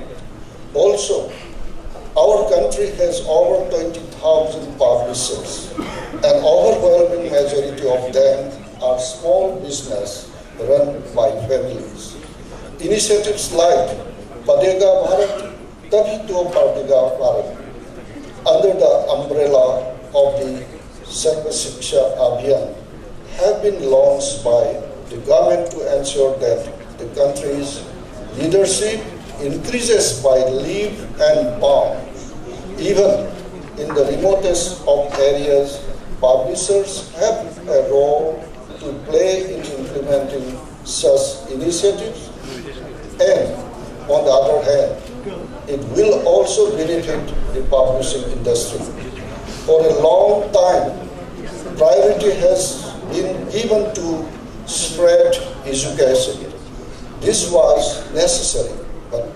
Also, our country has over 20,000 publishers. An overwhelming majority of them are small business run by families. Initiatives like Padega Bharat, Tabhi to Padega Bharat, under the umbrella of the Sarva Shiksha Abhiyan, have been launched by the government to ensure that the country's leadership increases by leap and bounds. Even in the remotest of areas, publishers have a role to play in implementing such initiatives, and on the other hand, it will also benefit the publishing industry. For a long time, priority has been given to spread education. This was necessary, but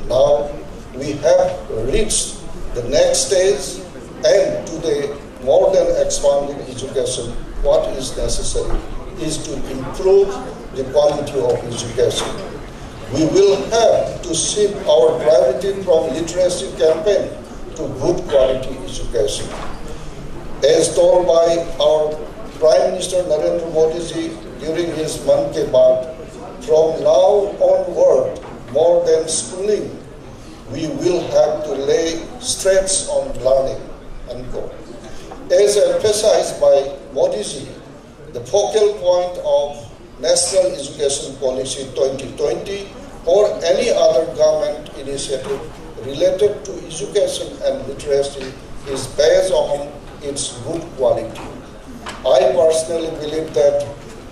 now we have reached the next stage, and today, more than expanding education, what is necessary is to improve the quality of education. We will have to shift our priority from literacy campaign to good quality education. As told by our Prime Minister Narendra Modi ji during his Mann Ki Baat, from now onward, more than schooling, we will have to lay stress on learning. Unquote. As emphasized by Modi ji, the focal point of National Education Policy 2020 or any other government initiative related to education and literacy is based on its good quality. I personally believe that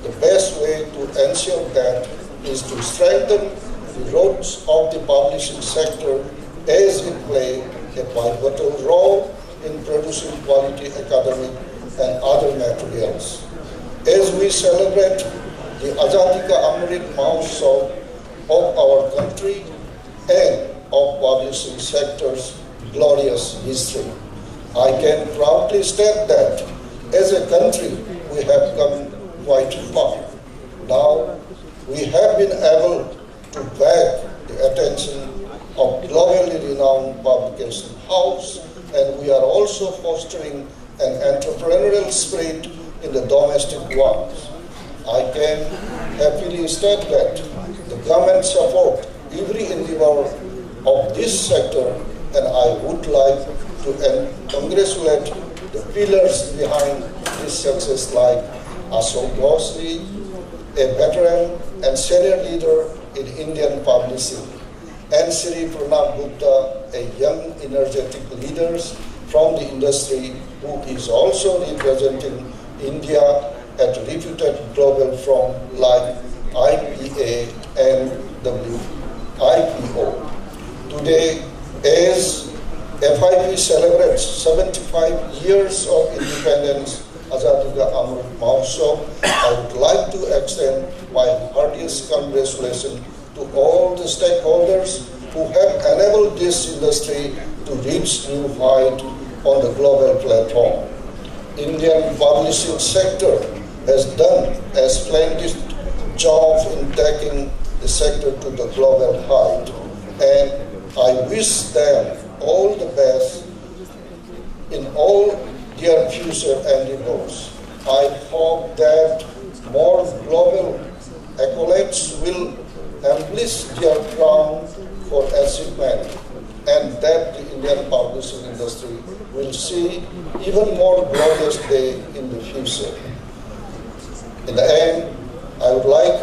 the best way to ensure that is to strengthen the roots of the publishing sector as it plays a pivotal role in producing quality academic and other materials. As we celebrate the Azadi Ka Amrit Mahotsav of our country and of publishing sector's glorious history, I can proudly state that as a country we have come quite far. Now we have been able to bag the attention of globally renowned publication house, and we are also fostering an entrepreneurial spirit in the domestic ones. I can happily state that the government support every endeavor of this sector, and I would like to congratulate the pillars behind this success like Ashok Ghosli, a veteran and senior leader in Indian publishing, and Sri Pranab Gupta, a young energetic leader from the industry who is also representing India at reputed global firms like IPA and WIPO. Today, as FIP celebrates 75 years of independence, Azadi Ka Amrit Mahotsav, I would like to extend my heartiest congratulations to all the stakeholders who have enabled this industry to reach new heights on the global platform. Indian publishing sector has done a splendid job in taking the sector to the global height, and I wish them all the best in all their future endeavors. I hope that more global accolades will embellish their crown for achievement, and that the Indian publishing industry will see even more glorious day in the future. In the end, I would like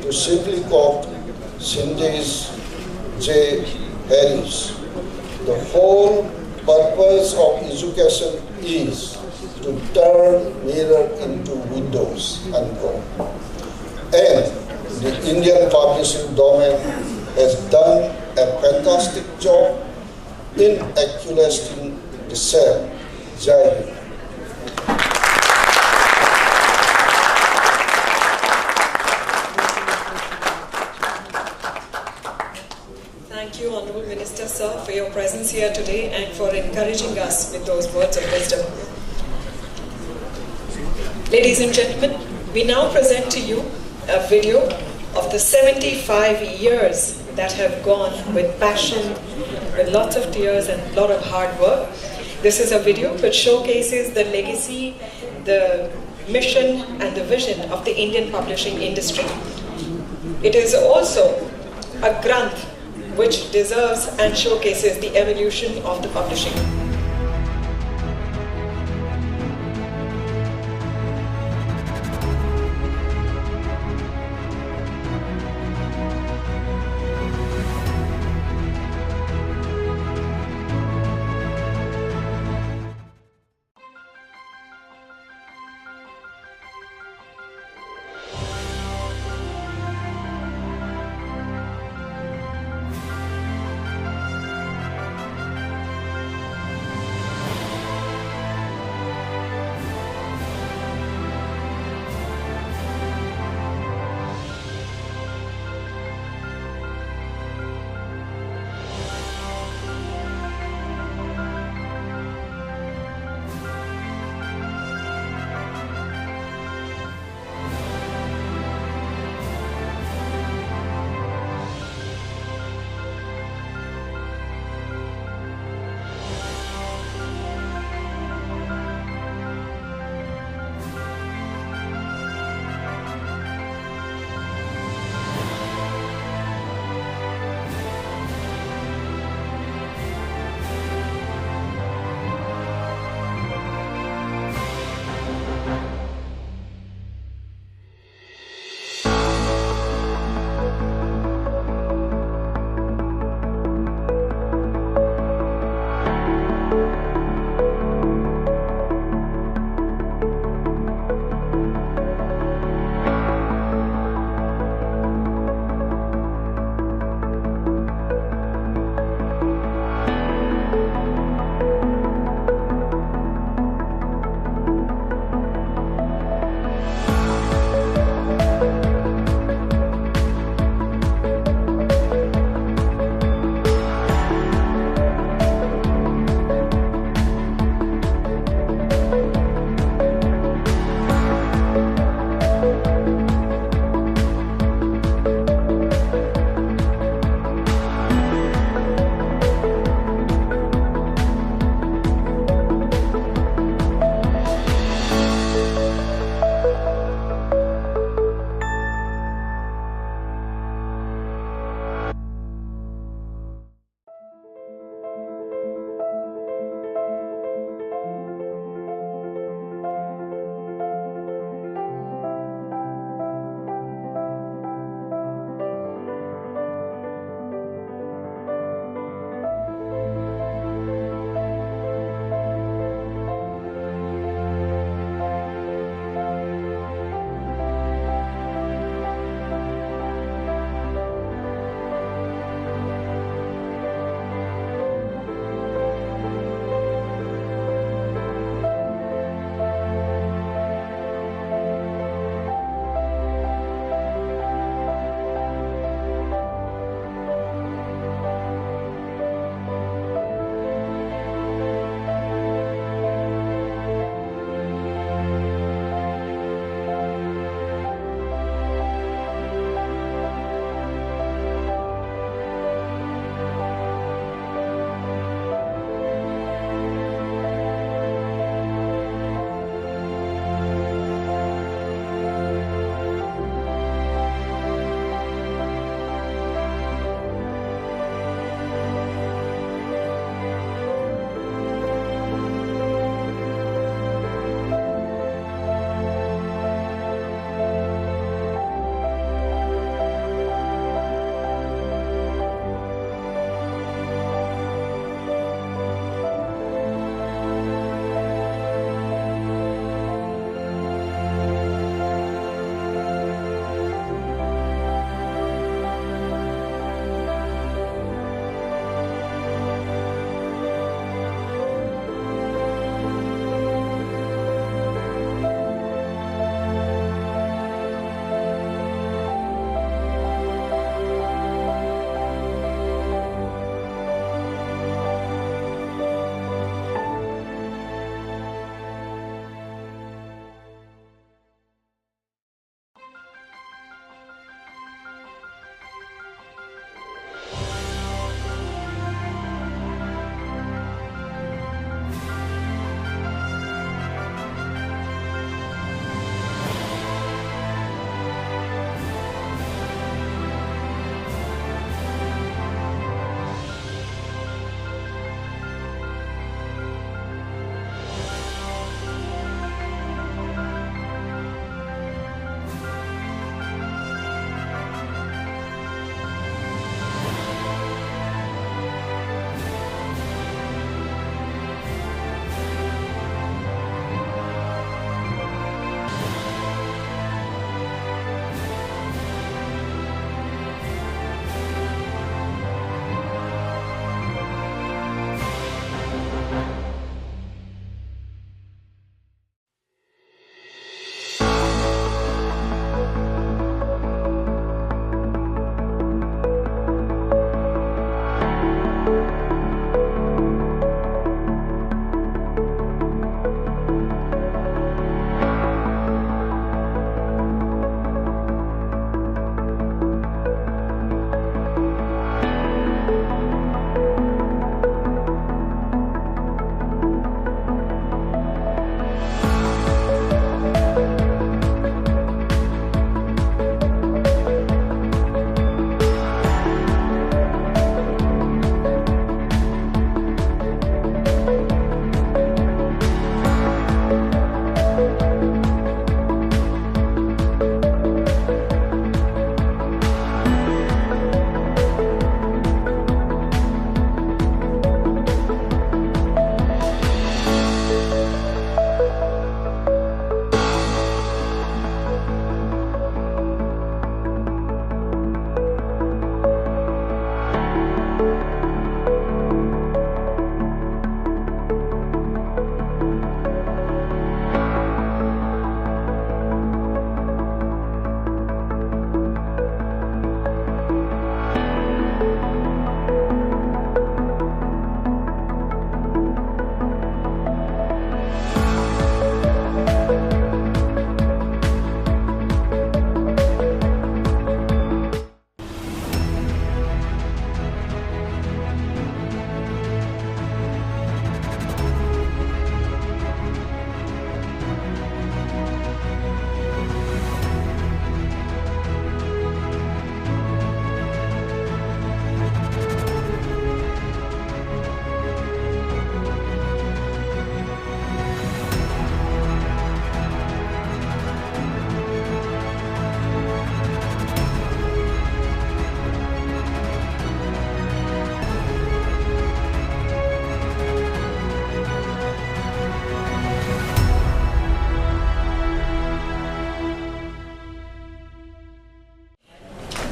to simply quote Cindy's J. Harris. The whole purpose of education is to turn mirror into windows, unquote. And the Indian publishing domain has done a fantastic job in accumulating the same. Jai Hind. Thank you, Honourable Minister, sir, for your presence here today and for encouraging us with those words of wisdom. Ladies and gentlemen, we now present to you a video of the 75 years that have gone with passion, with lots of tears and a lot of hard work. This is a video which showcases the legacy, the mission and the vision of the Indian publishing industry. It is also a granth which deserves and showcases the evolution of the publishing.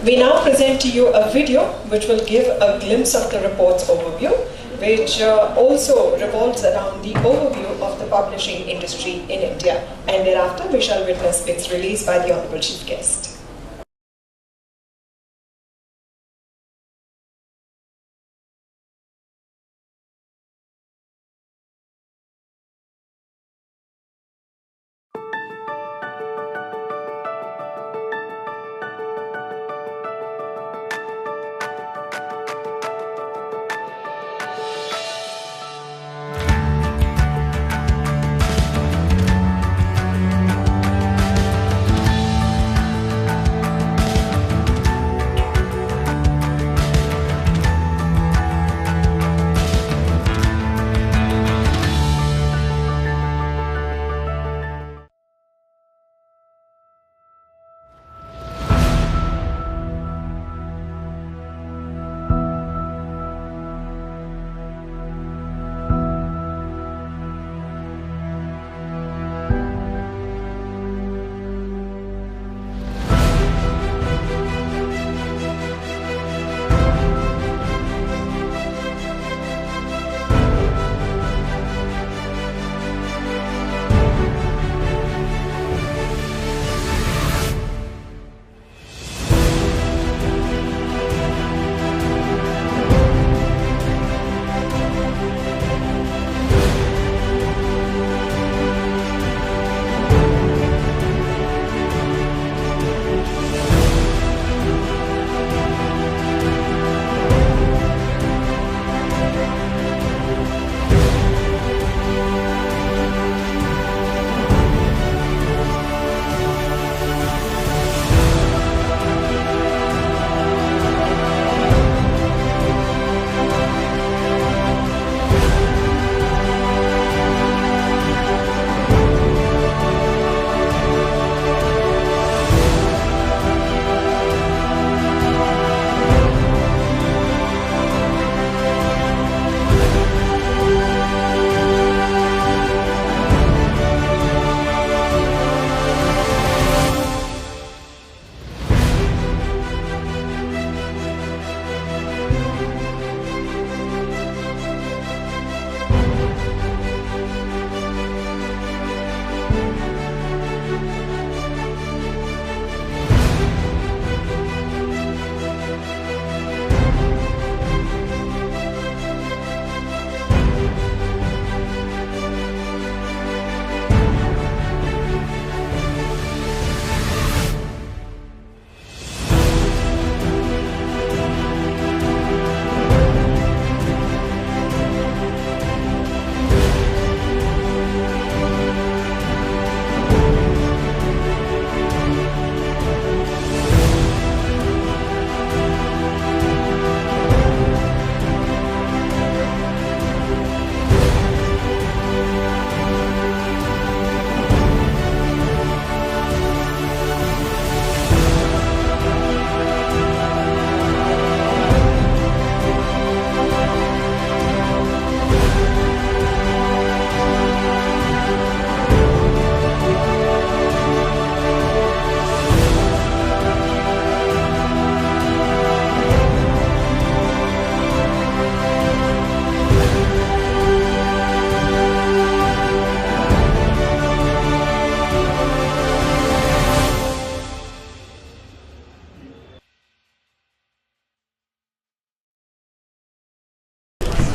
We now present to you a video which will give a glimpse of the report's overview, which also revolves around the overview of the publishing industry in India. And thereafter, we shall witness its release by the Honorable Chief Guest.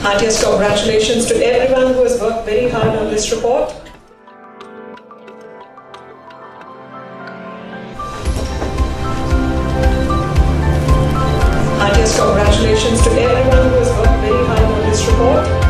Heartiest congratulations to everyone who has worked very hard on this report. Heartiest congratulations to everyone who has worked very hard on this report.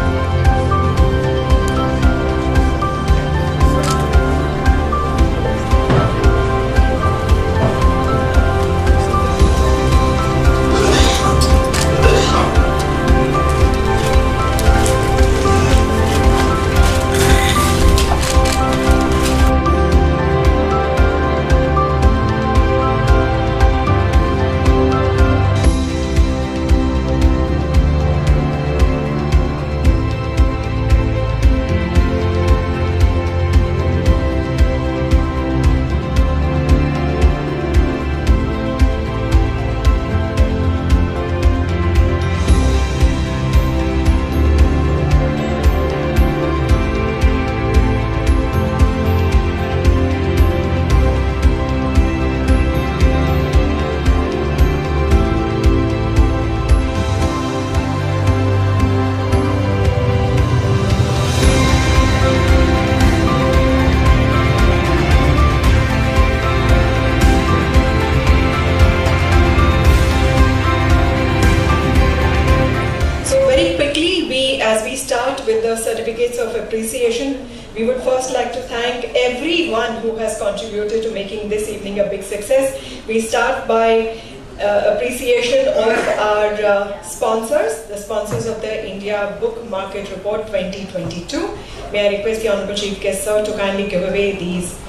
certificates of appreciation. We would first like to thank everyone who has contributed to making this evening a big success. We start by appreciation of our sponsors, the sponsors of the India Book Market Report 2022. May I request the Honorable Chief Guest Sir to kindly give away these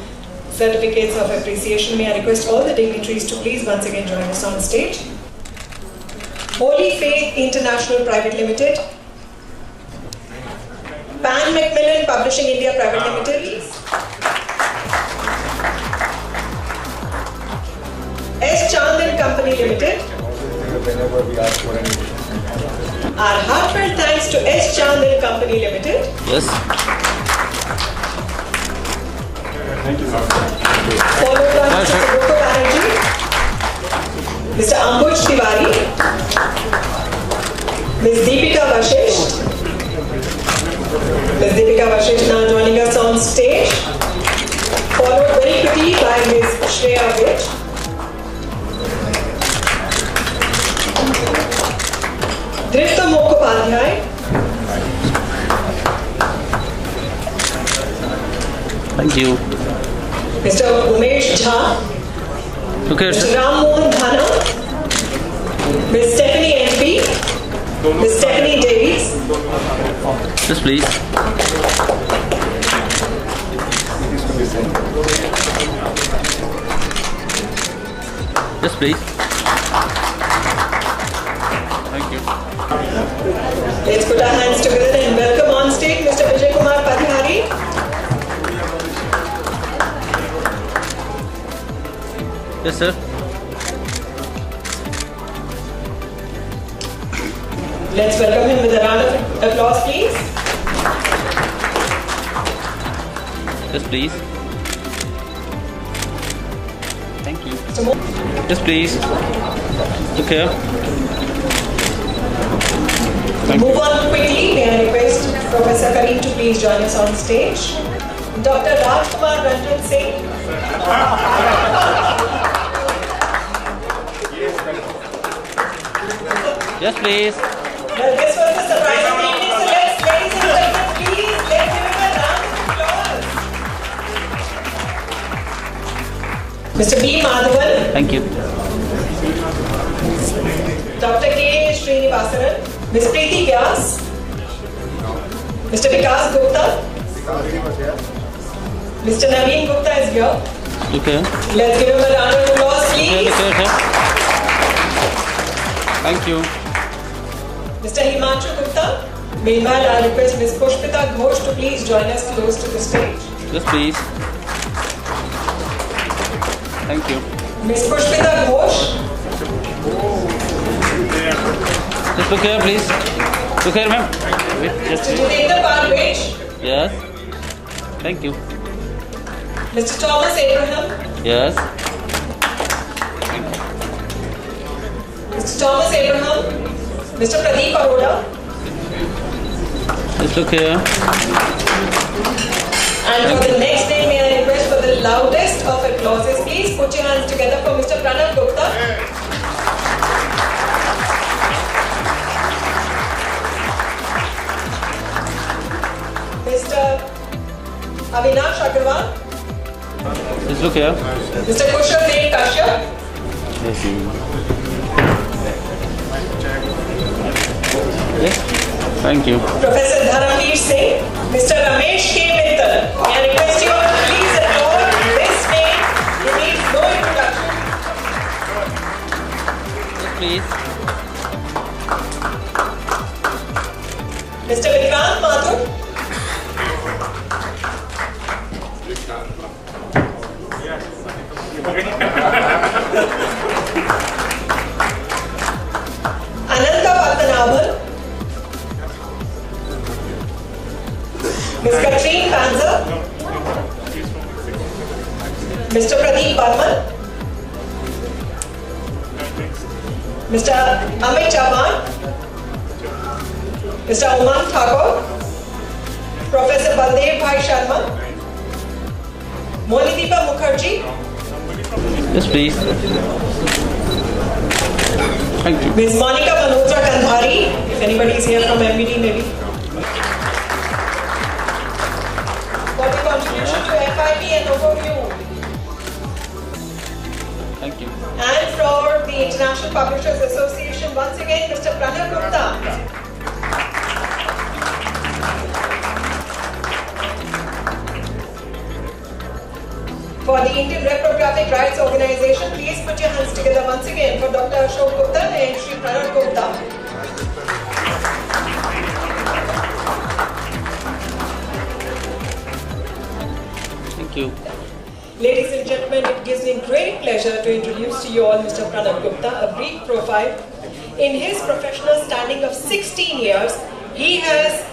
certificates of appreciation. May I request all the dignitaries to please once again join us on stage. Holy Faith International Private Limited, Pan Macmillan Publishing India Private Limited, S. Chand and Company Limited. Our heartfelt thanks to S. Chand and Company Limited. Yes. Thank you. Followed by Mr. Gopal Banerjee, Mr. Ambuj Tiwari, Ms. Deepika Vashisht. Ms. Deepika Vashisht now joining us on stage. Followed very quickly by Ms. Shreya Vij. Drifta Mukhopadhyay. Thank you. Mr. Umesh Jha. Okay, Mr. sir. Ram Mohan Dhana. Ms. Stephanie MP. Ms. Stephanie Davies. Yes, please. Yes, please. Thank you. Let's put our hands together and welcome on stage Mr. Vijay Kumar Padhari. Yes, sir. Let's welcome him with a round of applause, please. Yes, please. Thank you. So Yes, please. Okay. move on quickly. May I request Professor Karim to please join us on stage. Dr. Rajkumar Ranjan Singh. Yes, please. Well, this was a surprising evening, so let's, ladies and gentlemen, please, let's give him a round of applause. Mr. B. Madhavan, Thank you. Dr. K. Srinivasanan, Ms. Preeti Vyas, Mr. Vikas Gupta, Mr. Naveen Gupta is here. Okay. Let's give him a round of applause, Okay, please. okay, sir. Thank you. Mr. Himanshu Gupta. Meanwhile, I request Ms. Pushpita Ghosh to please join us close to the stage. Yes, please. Thank you. Ms. Pushpita Ghosh. Just look here, please. Look here, ma'am. Wait, just Mr. wait. Jitendra Palvich. Yes. Thank you. Mr. Thomas Abraham. Yes. Mr. Thomas Abraham. Mr. Pradeep Arora. Just look here. And for the next name, may I request for the loudest of applauses, please put your hands together for Mr. Pranav Gupta. Mr. Avinash Agarwal. Just look here. Mr. Kushal Dev Kashyap. Yes, you. Yes. Thank you. Professor Dharamveer Singh. Mr. Ramesh K. Mittal. May I request you all to please applaud this name. He needs no introduction. Yes, please. Mr. Vikrant Mathur. Ananta Pathanabhan. Ms. Katrine Panzer. Mr. Pradeep Barman. Mr. Amit Chauhan. Mr. Umang Thakur. Professor Baldev Bhai Sharma. Monideepa Mukherjee. Yes, please. Thank you. Ms. Monica Malhotra Kandhari. If anybody is here from MBD, maybe. contribution to FIP and overview. Thank you. And for the International Publishers Association, once again, Mr. Pranav Gupta. For the Indian Reprographic Rights Organization, please put your hands together once again for Dr. Ashok Gupta and Sri Pranav Gupta. Thank you. Ladies and gentlemen, it gives me great pleasure to introduce to you all Mr. Pranav Gupta, a brief profile. In his professional standing of 16 years, he has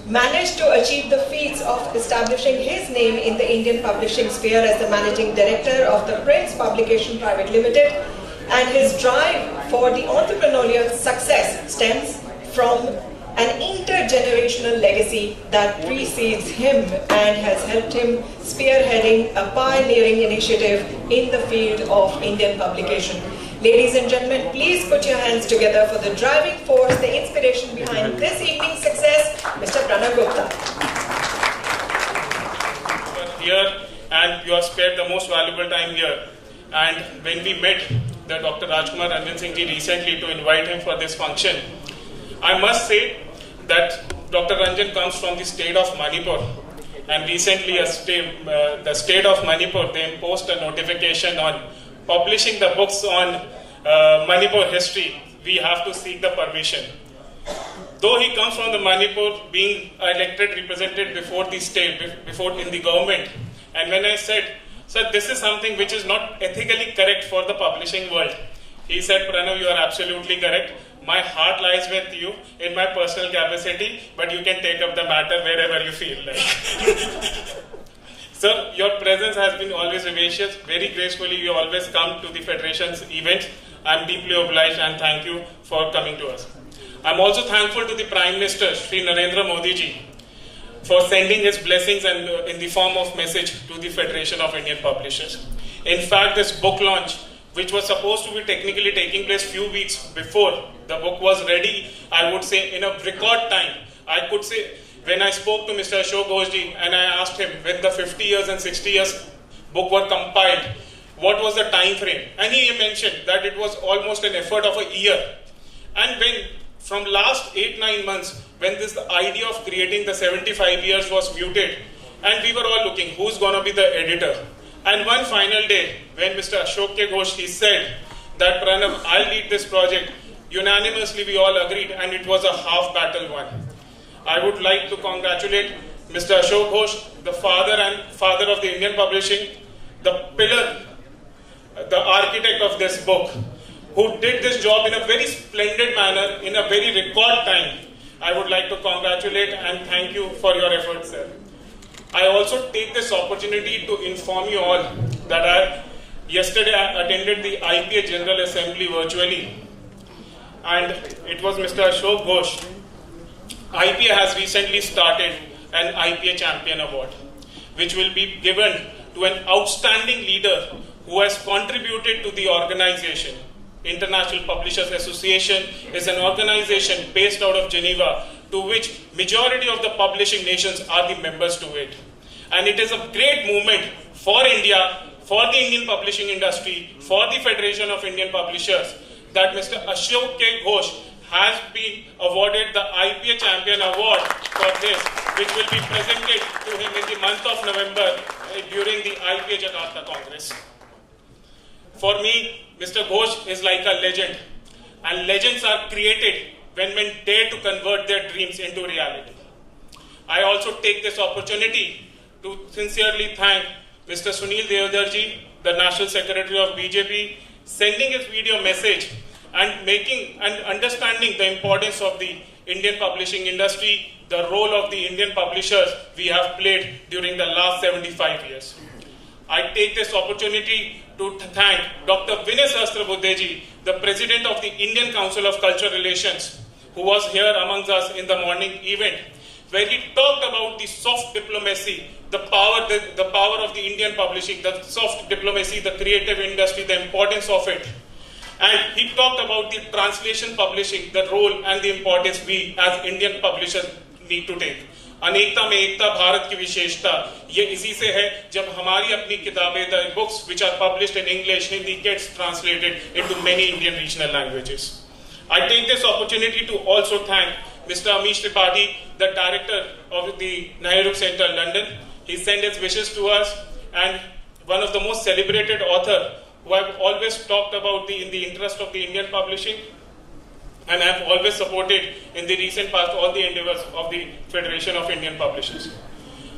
managed to achieve the feats of establishing his name in the Indian publishing sphere as the managing director of the Prince Publication Private Limited, and his drive for the entrepreneurial success stems from an intergenerational legacy that precedes him and has helped him spearheading a pioneering initiative in the field of Indian publication. Ladies and gentlemen, please put your hands together for the driving force, the inspiration behind this evening's success, Mr. Pranav Gupta. You are here and you have spared the most valuable time here. And when we met the Dr. Rajkumar Ranjan Singh ji recently to invite him for this function, I must say that Dr. Ranjan comes from the state of Manipur. And recently the state of Manipur, they imposed a notification on publishing the books on Manipur history. We have to seek the permission. Though he comes from the Manipur, being elected represented before the state, before in the government, and when I said, sir, this is something which is not ethically correct for the publishing world, he said, Pranav, you are absolutely correct. My heart lies with you in my personal capacity, but you can take up the matter wherever you feel like. Sir, your presence has been always vivacious. Very gracefully, you always come to the Federation's events. I'm deeply obliged and thank you for coming to us. I'm also thankful to the Prime Minister, Shri Narendra Modi ji, for sending his blessings and in the form of message to the Federation of Indian Publishers. In fact, this book launch, which was supposed to be technically taking place few weeks before the book was ready, I would say in a record time. I could say, when I spoke to Mr. Ashok Ghosh ji and I asked him when the 50 years and 60 years book were compiled, what was the time frame? And he mentioned that it was almost an effort of a year. And when from last 8-9 months, when this idea of creating the 75 years was muted, and we were all looking who's going to be the editor. And one final day, when Mr. Ashok Ghosh, he said that Pranav, I'll lead this project. Unanimously, we all agreed, and it was a half battle won. I would like to congratulate Mr. Ashok Ghosh, the father of the Indian publishing, the pillar, the architect of this book, who did this job in a very splendid manner, in a very record time. I would like to congratulate and thank you for your efforts, sir. I also take this opportunity to inform you all that yesterday I attended the IPA General Assembly virtually, and it was Mr. Ashok Ghosh. IPA has recently started an IPA Champion Award, which will be given to an outstanding leader who has contributed to the organization. International Publishers Association is an organization based out of Geneva, to which majority of the publishing nations are the members to it. And it is a great movement for India, for the Indian publishing industry, for the Federation of Indian Publishers, that Mr. Ashok Ghosh has been awarded the IPA Champion Award for this, which will be presented to him in the month of November during the IPA Jakarta Congress. For me, Mr. Ghosh is like a legend, and legends are created when men dare to convert their dreams into reality. I also take this opportunity to sincerely thank Mr. Sunil Deodarji, the National Secretary of BJP, sending his video message and making and understanding the importance of the Indian publishing industry, the role of the Indian publishers we have played during the last 75 years. I take this opportunity to thank Dr. Vinay Sahasrabudheji, the President of the Indian Council of Cultural Relations, who was here amongst us in the morning event, where he talked about the soft diplomacy, the power of the Indian publishing, the soft diplomacy, the creative industry, the importance of it. And he talked about the translation publishing, the role and the importance we as Indian publishers need to take. अनेकता में एकता भारत की विशेषता, ये इसी से है जब हमारी अपनी किताबें, the books which are published in English, Hindi, gets translated into many Indian regional languages. I take this opportunity to also thank Mr. Amish Tripathi, the director of the Nehru Center, London. He sent his wishes to us, and one of the most celebrated author who I've always talked about in the interest of the Indian publishing, and I've always supported in the recent past all the endeavors of the Federation of Indian Publishers.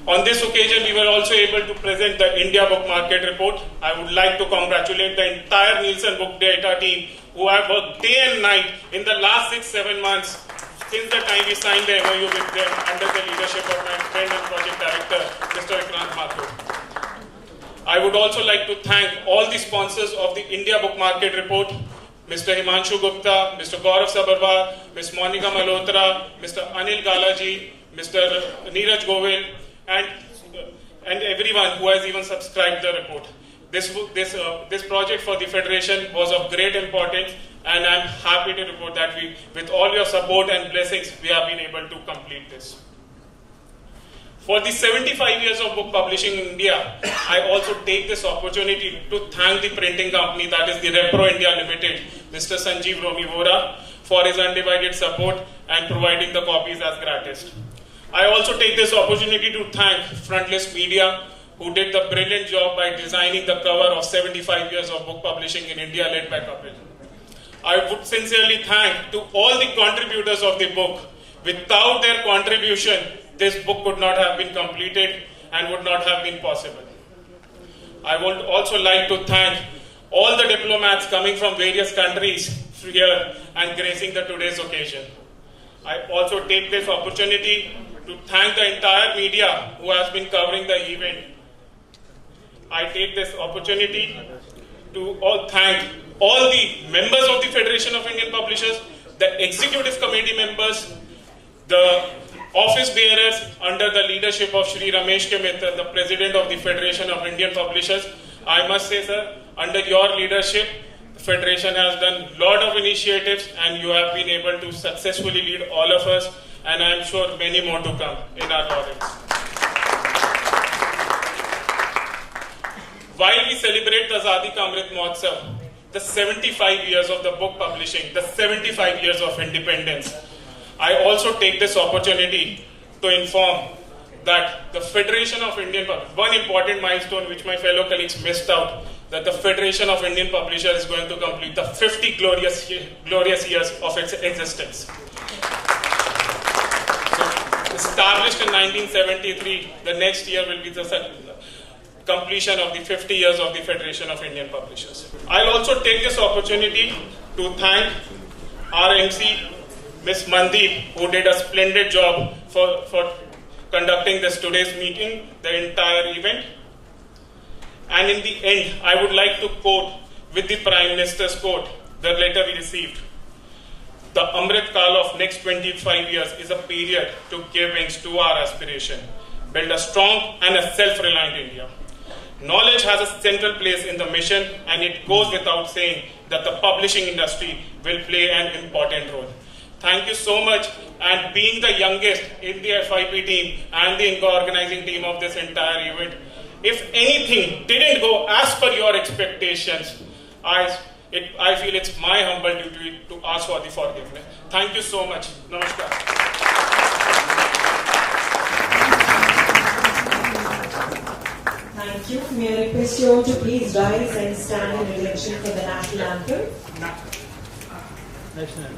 On this occasion, we were also able to present the India Book Market Report. I would like to congratulate the entire Nielsen Book Data team who have worked day and night in the last 6-7 months since the time we signed the MOU with them under the leadership of my friend and project director, Mr. Vikrant Mathur. I would also like to thank all the sponsors of the India Book Market Report, Mr. Himanshu Gupta, Mr. Gaurav Sabarwal, Ms. Monica Malhotra, Mr. Anil Galaji, Mr. Neeraj Govil, and everyone who has even subscribed the report. This project for the Federation was of great importance, and I'm happy to report that with all your support and blessings, we have been able to complete this. For the 75 years of book publishing in India, I also take this opportunity to thank the printing company, that is the Repro India Limited, Mr. Sanjeev Romi Vora, for his undivided support and providing the copies as gratis. I also take this opportunity to thank Frontlist Media, who did the brilliant job by designing the cover of 75 years of book publishing in India, led by Kapil. I would sincerely thank to all the contributors of the book. Without their contribution, this book could not have been completed and would not have been possible. I would also like to thank all the diplomats coming from various countries here and gracing the today's occasion. I also take this opportunity to thank the entire media who has been covering the event. I take this opportunity to thank all the members of the Federation of Indian Publishers, the executive committee members, the office bearers under the leadership of Shri Ramesh K. Mittal, the president of the Federation of Indian Publishers. I must say, sir, under your leadership, the Federation has done a lot of initiatives, and you have been able to successfully lead all of us, and I am sure many more to come in our audits. While we celebrate the Azadi Ka Amrit Mahotsav, the 75 years of the book publishing, the 75 years of independence, I also take this opportunity to inform that the Federation of Indian Publishers, one important milestone which my fellow colleagues missed out, that the Federation of Indian Publishers is going to complete the 50 glorious years of its existence. So, established in 1973, the next year will be the completion of the 50 years of the Federation of Indian Publishers. I'll also take this opportunity to thank our MC, Ms. Mandeep, who did a splendid job for conducting today's meeting, the entire event. And in the end, I would like to quote with the Prime Minister's quote, the letter we received. The Amrit Kal of next 25 years is a period to give wings to our aspiration, build a strong and a self-reliant India. Knowledge has a central place in the mission, and it goes without saying that the publishing industry will play an important role. Thank you so much, and being the youngest in the FIP team and the organizing team of this entire event, if anything didn't go as per your expectations, I feel it's my humble duty to ask for the forgiveness. Thank you so much. Namaskar. Thank you. May I request you all to please rise and stand in attention for the national anthem. National.